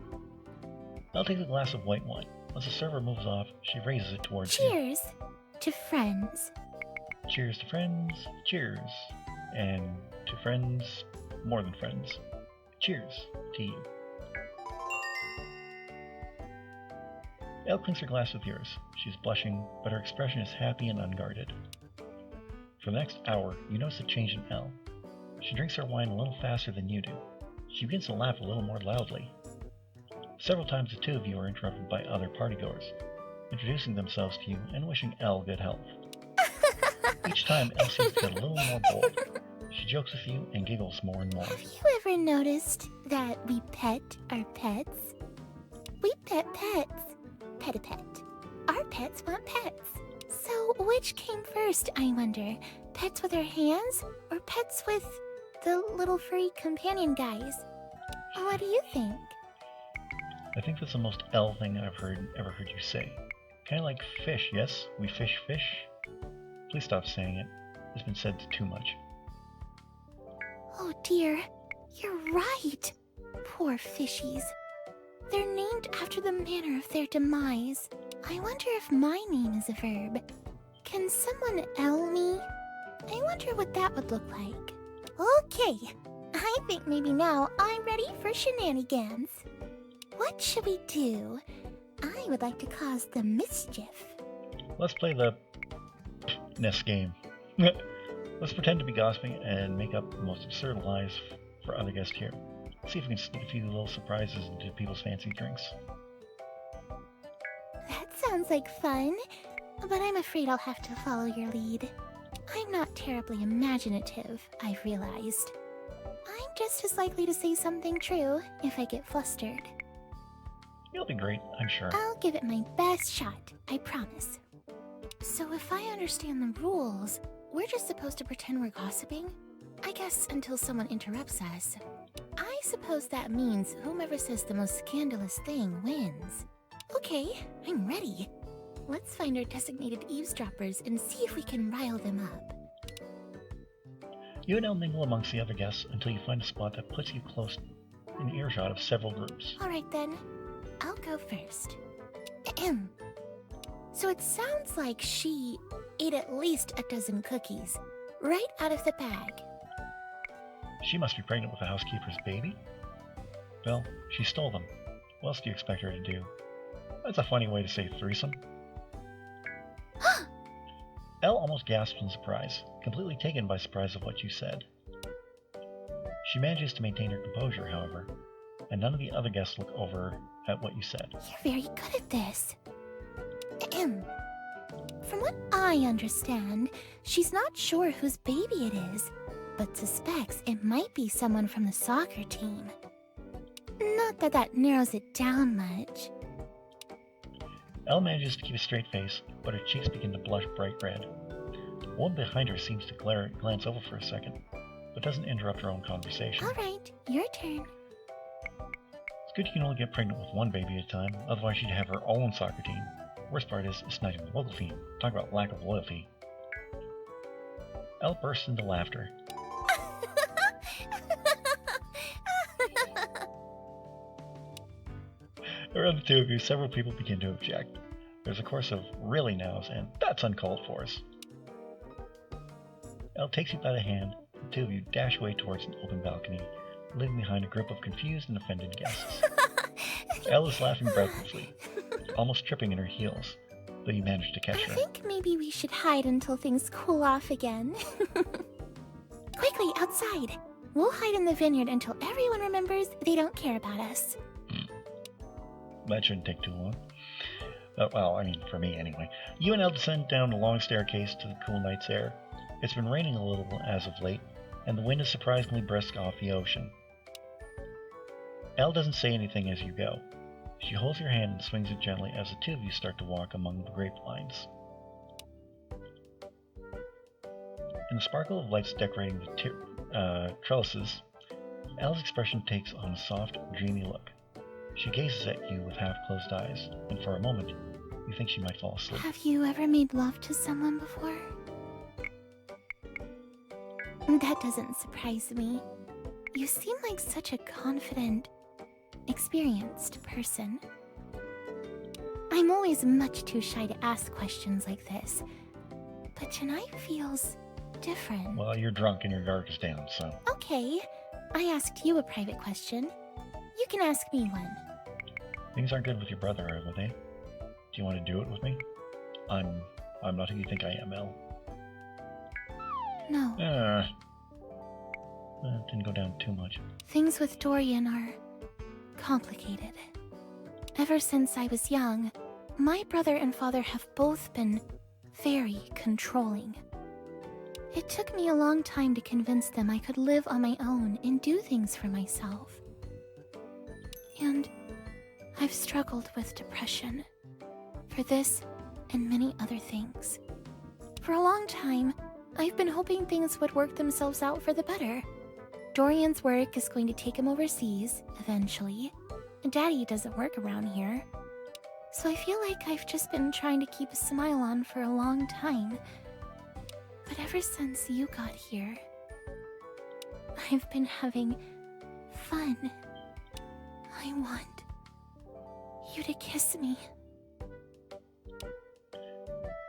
S1: Elle takes a glass of white wine. As the server moves off, she raises it towards you.
S4: Cheers to friends.
S1: Cheers to friends. Cheers. And to friends, more than friends. Cheers to you. Elle clinks her glass with yours. She's blushing, but her expression is happy and unguarded. For the next hour, you notice a change in Elle. She drinks her wine a little faster than you do. She begins to laugh a little more loudly. Several times the two of you are interrupted by other partygoers, introducing themselves to you and wishing Elle good health. Each time, Elle seems to get a little more bold. She jokes with you and giggles more and more.
S4: Have you ever noticed that we pet our pets? We pet pets. Pet-a-pet. Our pets want pets. So which came first, I wonder? Pets with our hands or pets with the little furry companion guys? What do you think?
S1: I think that's the most Elle thing I've ever heard you say. Kind of like fish, yes? We fish fish? Please stop saying it. It's been said too much.
S4: Oh dear, you're right. Poor fishies. They're named after the manner of their demise. I wonder if my name is a verb. Can someone Elle me? I wonder what that would look like. Okay, I think maybe now I'm ready for shenanigans. What should we do? I would like to cause the mischief.
S1: Let's play the ness game. Let's pretend to be gossiping and make up the most absurd lies for other guests here. See if we can sneak a few little surprises into people's fancy drinks.
S3: That sounds like fun, but I'm afraid I'll have to follow your lead. I'm not terribly imaginative, I've realized. I'm just as likely to say something true if I get flustered.
S1: You'll be great, I'm sure.
S3: I'll give it my best shot, I promise. So if I understand the rules, we're just supposed to pretend we're gossiping? I guess until someone interrupts us. I suppose that means whomever says the most scandalous thing wins. Okay, I'm ready. Let's find our designated eavesdroppers and see if we can rile them up.
S1: You and Elle mingle amongst the other guests until you find a spot that puts you close in earshot of several groups.
S3: Alright then, I'll go first. Ahem. So it sounds like she ate at least a dozen cookies, right out of the bag.
S1: She must be pregnant with the housekeeper's baby? Well, she stole them. What else do you expect her to do? That's a funny way to say threesome. Elle almost gasps in surprise, completely taken by surprise of what you said. She manages to maintain her composure, however, and none of the other guests look over at what you said.
S3: You're very good at this. Ahem. From what I understand, she's not sure whose baby it is, but suspects it might be someone from the soccer team. Not that that narrows it down much.
S1: Elle manages to keep a straight face, but her cheeks begin to blush bright red. The woman behind her seems to glance over for a second, but doesn't interrupt her own conversation.
S3: Alright, your turn.
S1: It's good you can only get pregnant with one baby at a time, otherwise she'd have her own soccer team. Worst part is, it's not even the local team. Talk about lack of loyalty. Elle bursts into laughter. Around the two of you, several people begin to object. There's a chorus of really nows, and that's uncalled for us. Elle takes you by the hand, and the two of you dash away towards an open balcony, leaving behind a group of confused and offended guests. Elle is laughing breathlessly, almost tripping in her heels, though you manage to catch her.
S3: I think maybe we should hide until things cool off again. Quickly, outside! We'll hide in the vineyard until everyone remembers they don't care about us.
S1: That shouldn't take too long. Well, I mean, for me anyway. You and Elle descend down the long staircase to the cool night's air. It's been raining a little as of late, and the wind is surprisingly brisk off the ocean. Elle doesn't say anything as you go. She holds your hand and swings it gently as the two of you start to walk among the grapevines. In the sparkle of lights decorating the trellises, Elle's expression takes on a soft, dreamy look. She gazes at you with half-closed eyes, and for a moment, you think she might fall asleep.
S3: Have you ever made love to someone before? That doesn't surprise me. You seem like such a confident, experienced person. I'm always much too shy to ask questions like this, but tonight feels different.
S1: Well, you're drunk and your guard is down, so...
S3: Okay, I asked you a private question. You can ask me one.
S1: Things aren't good with your brother, are they? Do you want to do it with me? I'm not who you think I am, Elle.
S3: No.
S1: It didn't go down too much.
S3: Things with Dorian are complicated. Ever since I was young, my brother and father have both been very controlling. It took me a long time to convince them I could live on my own and do things for myself. And I've struggled with depression. For this and many other things. For a long time, I've been hoping things would work themselves out for the better. Dorian's work is going to take him overseas, eventually. Daddy doesn't work around here. So I feel like I've just been trying to keep a smile on for a long time. But ever since you got here, I've been having fun. I want you to kiss me.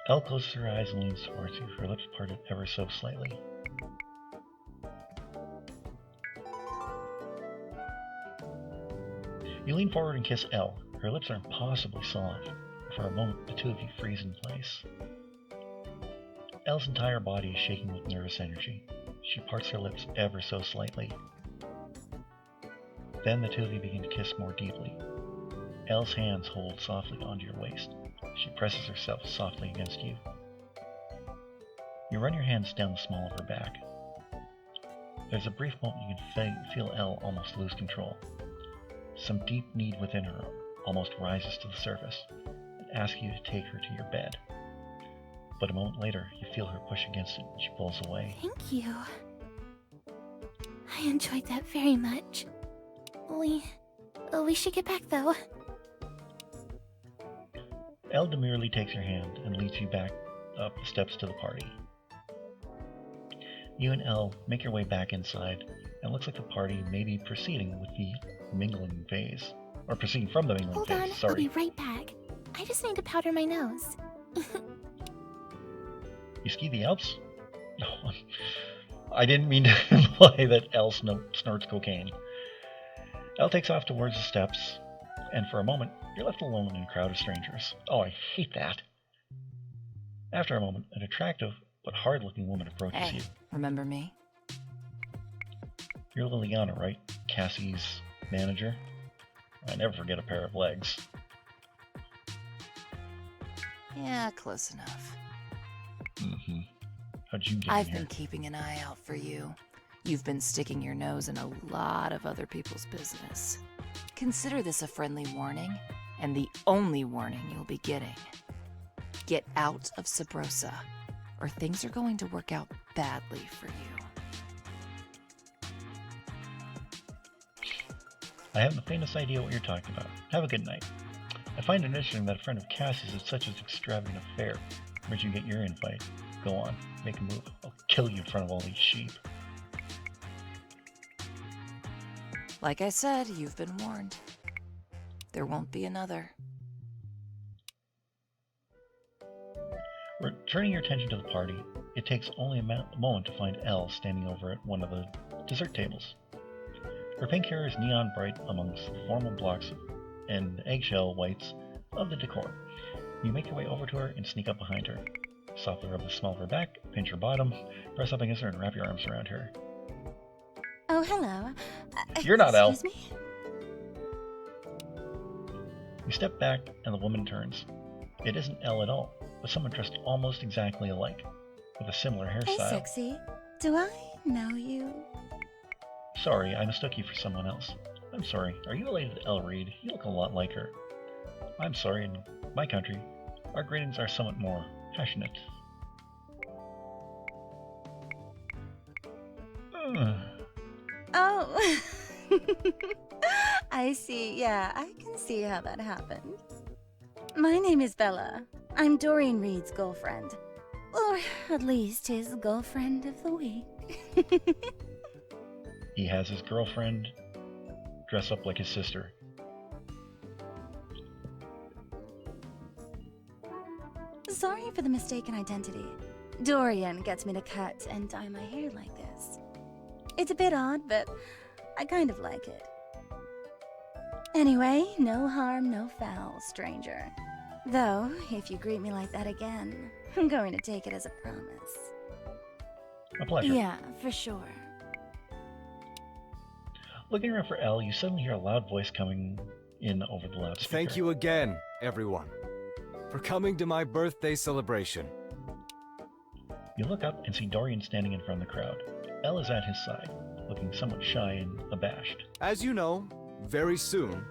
S1: Elle closes her eyes and leans towards you, her lips parted ever so slightly. You lean forward and kiss Elle. Her lips are impossibly soft. For a moment, the two of you freeze in place. Elle's entire body is shaking with nervous energy. She parts her lips ever so slightly. Then the two of you begin to kiss more deeply. Elle's hands hold softly onto your waist. She presses herself softly against you. You run your hands down the small of her back. There's a brief moment you can feel Elle almost lose control. Some deep need within her almost rises to the surface and asks you to take her to your bed. But a moment later, you feel her push against it and she pulls away.
S3: Thank you. I enjoyed that very much. We should get back though.
S1: Elle demurely takes your hand and leads you back up the steps to the party. You and Elle make your way back inside, and it looks like the party may be proceeding with the mingling phase. Or proceeding from the mingling
S3: Hold
S1: phase,
S3: on, I'll
S1: sorry.
S3: be right back. I just need to powder my nose.
S1: You ski the Alps? No, I didn't mean to imply that Elle snorts cocaine. Elle takes off towards the steps, and for a moment, you're left alone in a crowd of strangers. Oh, I hate that. After a moment, an attractive but hard-looking woman approaches
S6: Hey,
S1: you.
S6: remember me?
S1: You're Liliana, right? Cassie's manager? I never forget a pair of legs.
S6: Yeah, close enough.
S1: Mm-hmm. How'd you get
S6: I've
S1: in
S6: been
S1: here?
S6: keeping an eye out for you. You've been sticking your nose in a lot of other people's business. Consider this a friendly warning, and the only warning you'll be getting. Get out of Sabrosa, or things are going to work out badly for you.
S1: I haven't the faintest idea what you're talking about. Have a good night. I find it interesting that a friend of Cassie's is such an extravagant affair. Where'd you get your invite? Go on, make a move. I'll kill you in front of all these sheep.
S6: Like I said, you've been warned. There won't be another.
S1: Returning your attention to the party, it takes only a moment to find Elle standing over at one of the dessert tables. Her pink hair is neon bright amongst the formal blocks and eggshell whites of the decor. You make your way over to her and sneak up behind her. Softly rub the small of her back, pinch her bottom, press up against her, and wrap your arms around her.
S3: Oh, hello.
S1: You're not Elle.
S3: Excuse me?
S1: You step back, and the woman turns. It isn't Elle at all, but someone dressed almost exactly alike, with a similar
S3: Hey,
S1: hairstyle.
S3: sexy. Do I know you?
S1: Sorry, I mistook you for someone else. I'm sorry, are you related to Elle Reed? You look a lot like her. I'm sorry, in my country, our greetings are somewhat more passionate.
S3: Oh. I see. Yeah, I can see how that happened. My name is Bella. I'm Dorian Reed's girlfriend. Or at least his girlfriend of the week.
S1: He has his girlfriend dress up like his sister.
S3: Sorry for the mistaken identity. Dorian gets me to cut and dye my hair like this. It's a bit odd, but I kind of like it. Anyway, no harm, no foul, stranger. Though, if you greet me like that again, I'm going to take it as a promise.
S1: A pleasure.
S3: Yeah, for sure.
S1: Looking around for Elle, you suddenly hear a loud voice coming in over the loudspeaker.
S8: Thank you again, everyone, for coming to my birthday celebration.
S1: You look up and see Dorian standing in front of the crowd. Elle is at his side, looking somewhat shy and abashed.
S8: As you know, very soon,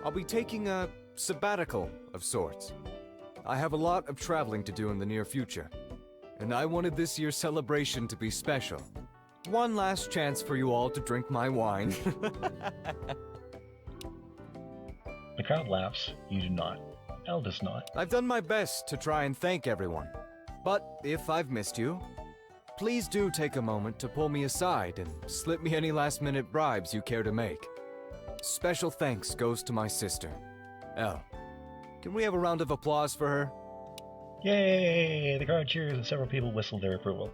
S8: I'll be taking a sabbatical of sorts. I have a lot of traveling to do in the near future, and I wanted this year's celebration to be special. One last chance for you all to drink my wine.
S1: The crowd laughs. You do not. Elle does not.
S8: I've done my best to try and thank everyone, but if I've missed you, please do take a moment to pull me aside and slip me any last-minute bribes you care to make. Special thanks goes to my sister, Elle. Can we have a round of applause for her?
S1: Yay! The crowd cheers and several people whistle their approval.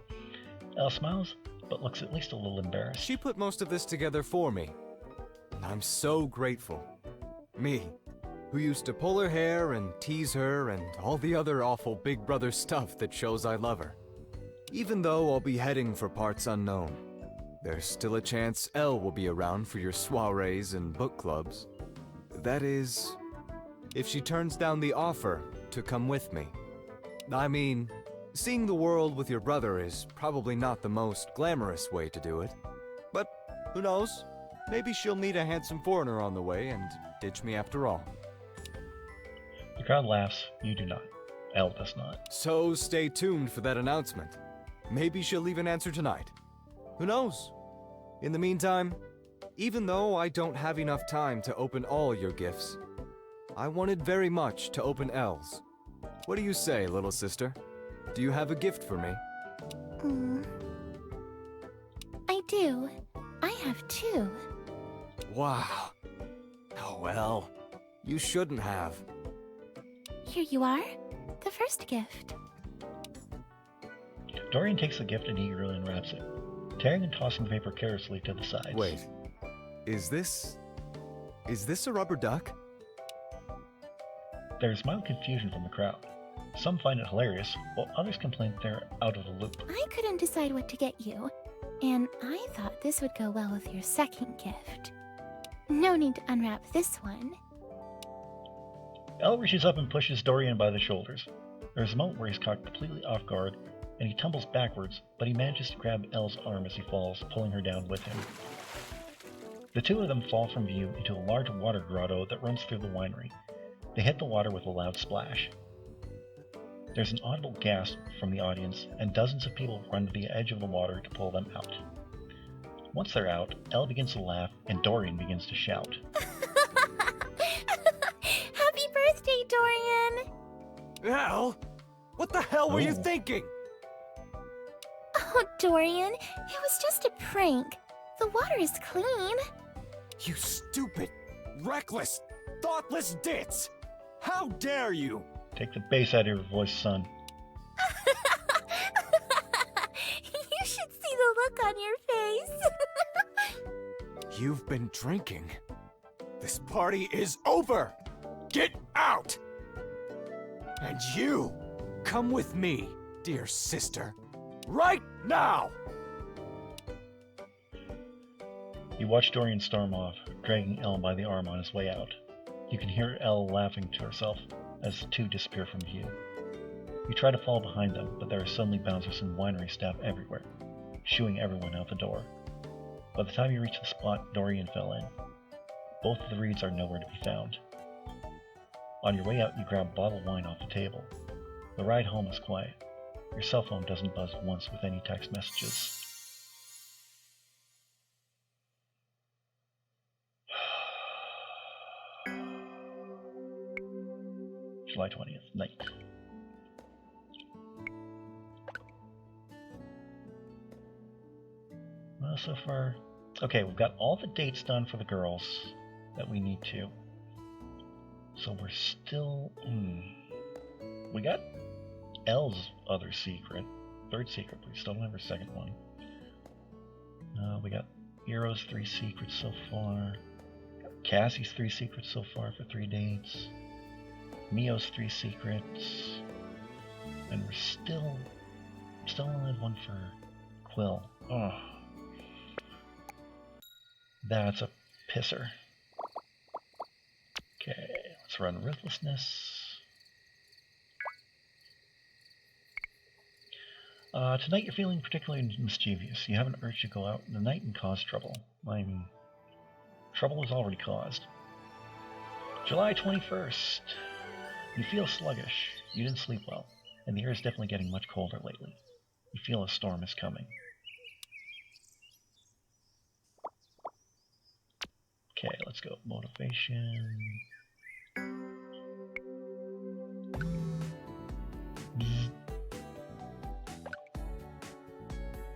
S1: Elle smiles, but looks at least a little embarrassed.
S8: She put most of this together for me. I'm so grateful. Me, who used to pull her hair and tease her and all the other awful big brother stuff that shows I love her. Even though I'll be heading for parts unknown, there's still a chance Elle will be around for your soirees and book clubs. That is, if she turns down the offer to come with me. I mean, seeing the world with your brother is probably not the most glamorous way to do it. But who knows? Maybe she'll meet a handsome foreigner on the way and ditch me after all.
S1: The crowd laughs. You do not. Elle does not.
S8: So stay tuned for that announcement. Maybe she'll even answer tonight. Who knows? In the meantime, even though I don't have enough time to open all your gifts, I wanted very much to open Elle's. What do you say, little sister? Do you have a gift for me?
S4: I do. I have two.
S8: Wow. Oh well, you shouldn't have.
S4: Here you are. The first gift.
S1: Dorian takes the gift and eagerly unwraps it, tearing and tossing the paper carelessly to the sides.
S8: Wait, is this a rubber duck?
S1: There is mild confusion from the crowd. Some find it hilarious, while others complain they're out of the loop.
S4: I couldn't decide what to get you, and I thought this would go well with your second gift. No need to unwrap this one.
S1: Elle reaches up and pushes Dorian by the shoulders. There's a moment where he's caught completely off guard, and he tumbles backwards, but he manages to grab Elle's arm as he falls, pulling her down with him. The two of them fall from view into a large water grotto that runs through the winery. They hit the water with a loud splash. There's an audible gasp from the audience, and dozens of people run to the edge of the water to pull them out. Once they're out, Elle begins to laugh, and Dorian begins to shout.
S4: Happy birthday, Dorian!
S8: Elle? What the hell were you thinking?
S4: Oh, Dorian, it was just a prank. The water is clean.
S8: You stupid, reckless, thoughtless ditz! How dare you!
S1: Take the bass out of your voice, son.
S4: You should see the look on your face.
S8: You've been drinking. This party is over! Get out! And you, come with me, dear sister. Right now!
S1: You watch Dorian storm off, dragging Elle by the arm on his way out. You can hear Elle laughing to herself as the two disappear from view. You try to follow behind them, but there are suddenly bouncers and winery staff everywhere, shooing everyone out the door. By the time you reach the spot Dorian fell in, both of the reeds are nowhere to be found. On your way out, you grab bottled wine off the table. The ride home is quiet. Your cell phone doesn't buzz once with any text messages. July 20th, night. Well, so far... Okay, we've got all the dates done for the girls that we need to. So we're still... We got Elle's other secret. Third secret, but we still don't have her second one. We got Hero's 3 secrets so far. Cassie's 3 secrets so far for 3 dates. Mio's 3 secrets. And we're still only have one for Quill. Oh. That's a pisser. Okay, let's run Ruthlessness. Tonight you're feeling particularly mischievous. You have an urge to go out in the night and cause trouble. I mean, trouble is already caused. July 21st. You feel sluggish. You didn't sleep well, and the air is definitely getting much colder lately. You feel a storm is coming. Okay, let's go. Motivation.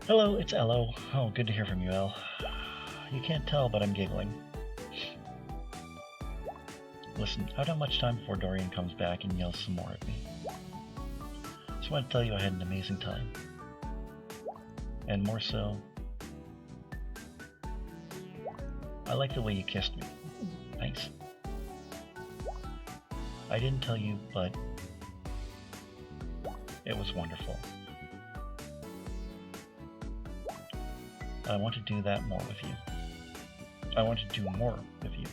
S1: Hello, it's Ello. Oh, good to hear from you, Elle. You can't tell, but I'm giggling. Listen, I don't have much time before Dorian comes back and yells some more at me. Just want to tell you I had an amazing time. And more so, I like the way you kissed me. Thanks. I didn't tell you, but it was wonderful. I want to do that more with you. I want to do more with you.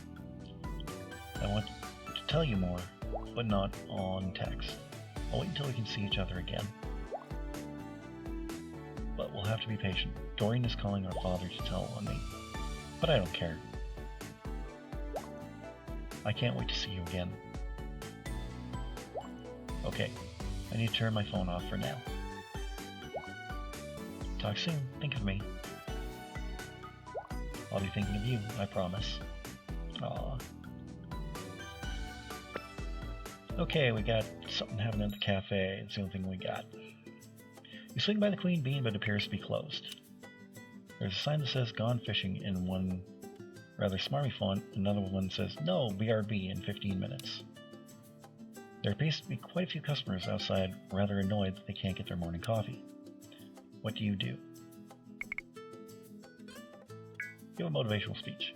S1: I want to tell you more, but not on text. I'll wait until we can see each other again. But we'll have to be patient. Dorian is calling our father to tell on me. But I don't care. I can't wait to see you again. Okay, I need to turn my phone off for now. Talk soon. Think of me. I'll be thinking of you, I promise. Aww. Okay, we got something happening at the cafe. It's the only thing we got. You swing by the Queen Bean, but it appears to be closed. There's a sign that says Gone Fishing in one rather smarmy font. Another one says No, BRB in 15 minutes. There appears to be quite a few customers outside, rather annoyed that they can't get their morning coffee. What do? Give a motivational speech.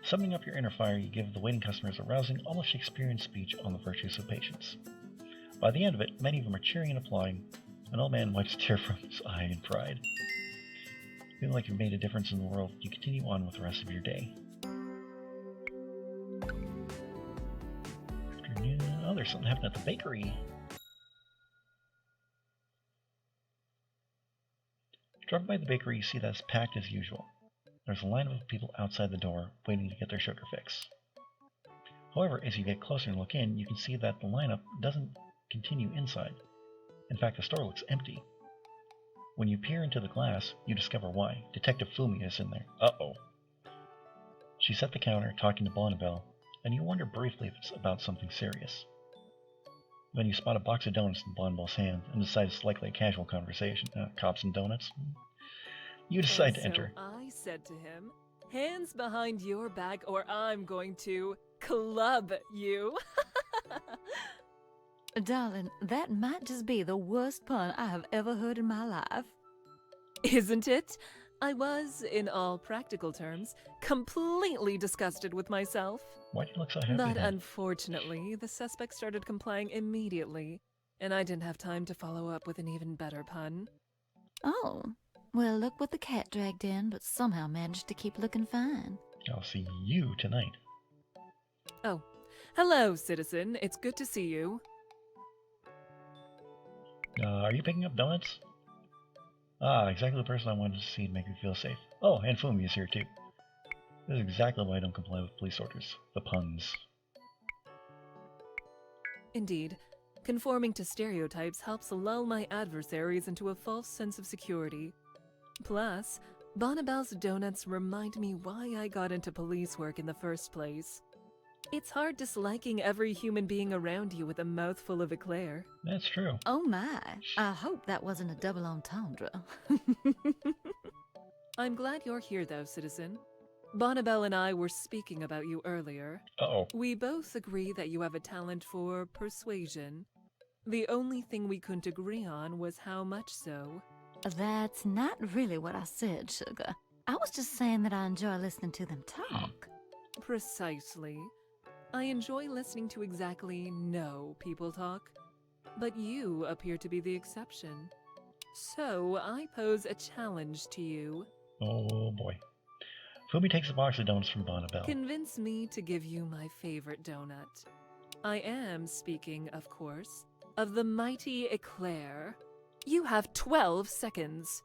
S1: Summing up your inner fire, you give the waiting customers a rousing, almost Shakespearean speech on the virtues of patience. By the end of it, many of them are cheering and applauding. An old man wipes a tear from his eye in pride. Feeling like you've made a difference in the world, you continue on with the rest of your day. Afternoon. Oh, there's something happening at the bakery. Driving by the bakery, you see that it's packed as usual. There's a line of people outside the door, waiting to get their sugar fix. However, as you get closer and look in, you can see that the lineup doesn't continue inside. In fact, the store looks empty. When you peer into the glass, you discover why. Detective Fumi is in there. Uh-oh. She's at the counter, talking to Bonnibel, and you wonder briefly if it's about something serious. Then you spot a box of donuts in Bonnibel's hand, and decide it's likely a casual conversation. Cops and donuts? You decide to enter.
S9: I said to him, hands behind your back or I'm going to club you.
S10: Darling, that might just be the worst pun I have ever heard in my life.
S9: Isn't it? I was, in all practical terms, completely disgusted with myself.
S1: Why do you look so happy
S9: But
S1: then?
S9: unfortunately, the suspect started complying immediately, and I didn't have time to follow up with an even better pun.
S10: Oh, well, look what the cat dragged in, but somehow managed to keep looking fine.
S1: I'll see you tonight.
S9: Oh, hello, citizen. It's good to see you.
S1: Are you picking up donuts? Ah, exactly the person I wanted to see to make me feel safe. Oh, and Fumi is here too. This is exactly why I don't comply with police orders. The puns.
S9: Indeed, conforming to stereotypes helps lull my adversaries into a false sense of security. Plus, Bonnibel's donuts remind me why I got into police work in the first place. It's hard disliking every human being around you with a mouthful of eclair.
S1: That's true.
S10: Oh my, I hope that wasn't a double entendre.
S9: I'm glad you're here though, citizen. Bonnibel and I were speaking about you earlier.
S1: Uh-oh.
S9: We both agree that you have a talent for persuasion. The only thing we couldn't agree on was how much so.
S10: That's not really what I said, sugar. I was just saying that I enjoy listening to them talk.
S9: Precisely. I enjoy listening to exactly no people talk, but you appear to be the exception. So I pose a challenge to you.
S1: Oh boy. Fumi takes a box of donuts from Bonnibel.
S9: Convince me to give you my favorite donut. I am speaking, of course, of the mighty eclair. You have 12 seconds.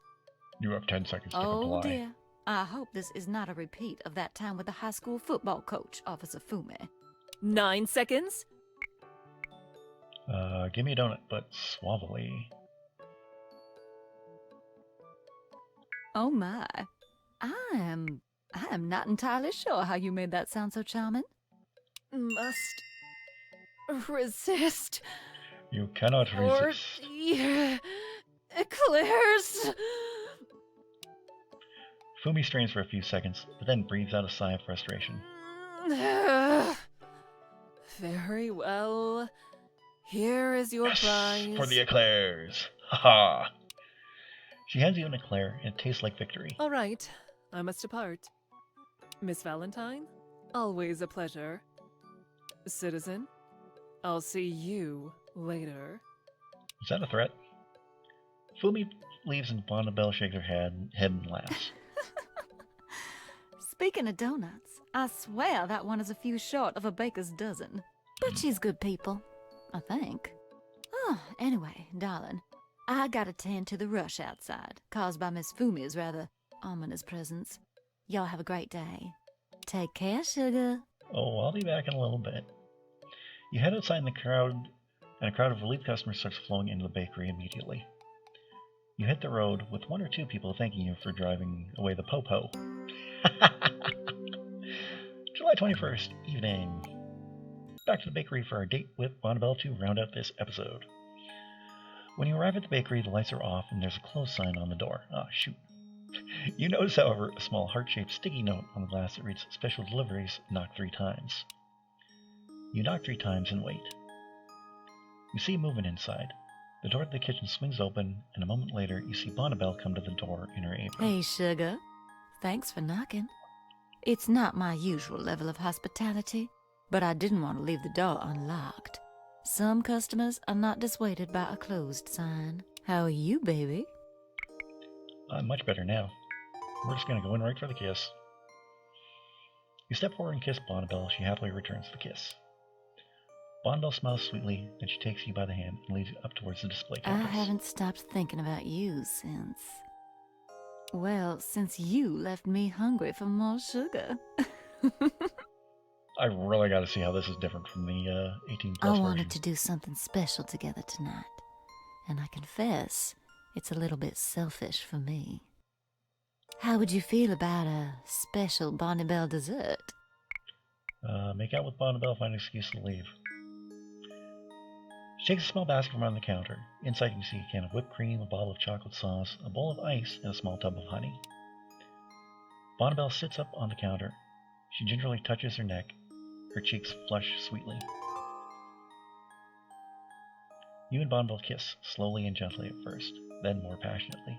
S1: You have 10 seconds to
S10: Oh
S1: comply.
S10: dear. I hope this is not a repeat of that time with the high school football coach, Officer Fumi.
S9: 9 seconds.
S1: Give me a donut, but suavely.
S10: Oh my. I am not entirely sure how you made that sound so charming.
S9: Must resist.
S1: You cannot
S9: Or
S1: resist.
S9: the eclairs.
S1: Fumi strains for a few seconds, but then breathes out a sigh of frustration.
S9: Very well. Here is your
S1: Yes,
S9: prize.
S1: for the eclairs. Haha. She hands you an eclair, and it tastes like victory.
S9: All right, I must depart. Miss Valentine, always a pleasure. Citizen, I'll see you later.
S1: Is that a threat? Fumi leaves and Bonnibel shakes her head and laughs.
S10: Speaking of donuts, I swear that one is a few short of a baker's dozen. But she's good people, I think. Oh, anyway, darling, I gotta tend to the rush outside, caused by Miss Fumi's rather ominous presence. Y'all have a great day. Take care, sugar.
S1: Oh, I'll be back in a little bit. You head outside in the crowd, and a crowd of relieved customers starts flowing into the bakery immediately. You hit the road with one or two people thanking you for driving away the po-po. July 21st, evening. Back to the bakery for our date with Bonnibel to round out this episode. When you arrive at the bakery, the lights are off and there's a closed sign on the door. Ah, shoot. You notice, however, a small heart-shaped sticky note on the glass that reads, "Special deliveries, knock 3 times." You knock 3 times and wait. You see movement inside. The door to the kitchen swings open, and a moment later, you see Bonnibel come to the door in her apron.
S10: Hey, sugar. Thanks for knocking. It's not my usual level of hospitality, but I didn't want to leave the door unlocked. Some customers are not dissuaded by a closed sign. How are you, baby?
S1: I'm much better now. We're just going to go in right for the kiss. You step forward and kiss Bonnibel. She happily returns the kiss. Bonnibel smiles sweetly, then she takes you by the hand and leads you up towards the display
S10: I
S1: counters.
S10: haven't stopped thinking about you since... Well, since you left me hungry for more sugar.
S1: I really got to see how this is different from the 18
S10: I
S1: plus
S10: wanted
S1: version.
S10: to do something special together tonight. And I confess, it's a little bit selfish for me. How would you feel about a special Bonnibel dessert?
S1: Make out with Bonnibel, find an excuse to leave. She takes a small basket from around the counter. Inside you see a can of whipped cream, a bottle of chocolate sauce, a bowl of ice, and a small tub of honey. Bonnibel sits up on the counter. She gingerly touches her neck. Her cheeks flush sweetly. You and Bonnibel kiss, slowly and gently at first, then more passionately.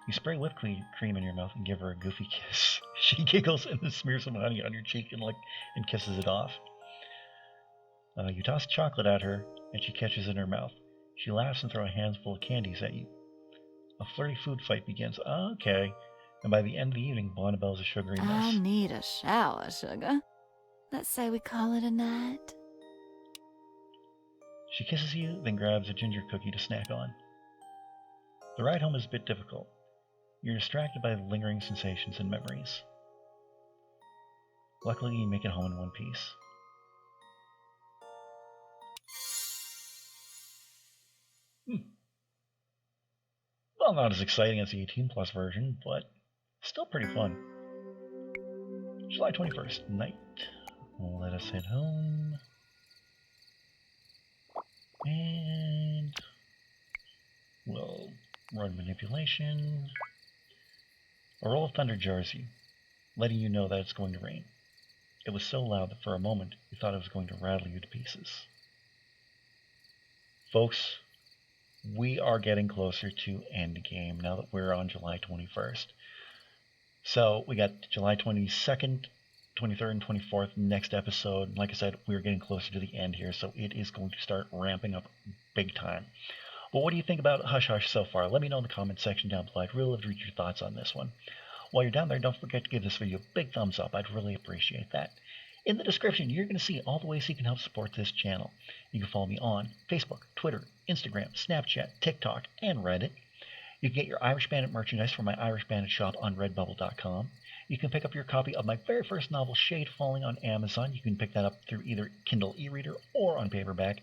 S1: You spray whipped cream in your mouth and give her a goofy kiss. She giggles and then smears some honey on your cheek and kisses it off. You toss chocolate at her, and she catches it in her mouth. She laughs and throws a handful of candies at you. A flirty food fight begins. Okay. And by the end of the evening, Bonnibel is a sugary mess.
S10: I need a shower, sugar. Let's say we call it a night.
S1: She kisses you, then grabs a ginger cookie to snack on. The ride home is a bit difficult. You're distracted by lingering sensations and memories. Luckily, you make it home in one piece. Well, not as exciting as the 18 plus version, but still pretty fun. July 21st, night. Let us head home. And we'll run manipulation. A roll of thunder jars you, letting you know that it's going to rain. It was so loud that for a moment you thought it was going to rattle you to pieces. Folks, we are getting closer to endgame now that we're on July 21st. So we got July 22nd, 23rd, and 24th next episode. Like I said, we're getting closer to the end here, so it is going to start ramping up big time. Well, what do you think about Hush Hush so far? Let me know in the comment section down below. I'd really love to read your thoughts on this one. While you're down there, don't forget to give this video a big thumbs up. I'd really appreciate that. In the description, you're going to see all the ways you can help support this channel. You can follow me on Facebook, Twitter, Instagram, Snapchat, TikTok, and Reddit. You can get your Irish Bandit merchandise from my Irish Bandit shop on redbubble.com. You can pick up your copy of my very first novel, Shade Falling, on Amazon. You can pick that up through either Kindle e-reader or on paperback.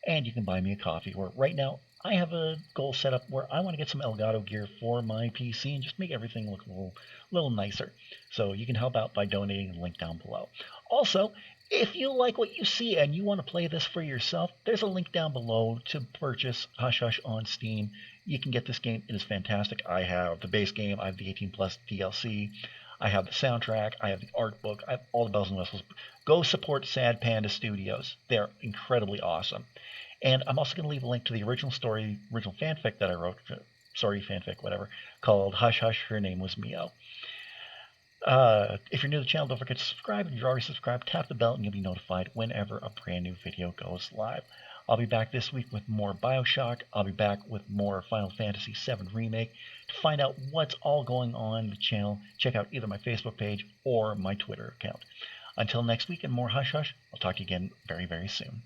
S1: And you can buy me a coffee, where right now I have a goal set up where I want to get some Elgato gear for my PC and just make everything look a little nicer. So you can help out by donating, the link down below. Also, if you like what you see and you want to play this for yourself, there's a link down below to purchase Hush Hush on Steam. You can get this game. It is fantastic. I have the base game. I have the 18 plus DLC. I have the soundtrack. I have the art book. I have all the bells and whistles. Go support Sad Panda Studios. They're incredibly awesome. And I'm also going to leave a link to the original fanfic that I wrote, fanfic, whatever, called Hush Hush, Her Name Was Mio. If you're new to the channel, don't forget to subscribe. If you're already subscribed, tap the bell and you'll be notified whenever a brand new video goes live. I'll be back this week with more Bioshock. I'll be back with more Final Fantasy VII Remake. To find out what's all going on the channel, check out either my Facebook page or my Twitter account. Until next week and more Hush Hush, I'll talk to you again very, very soon.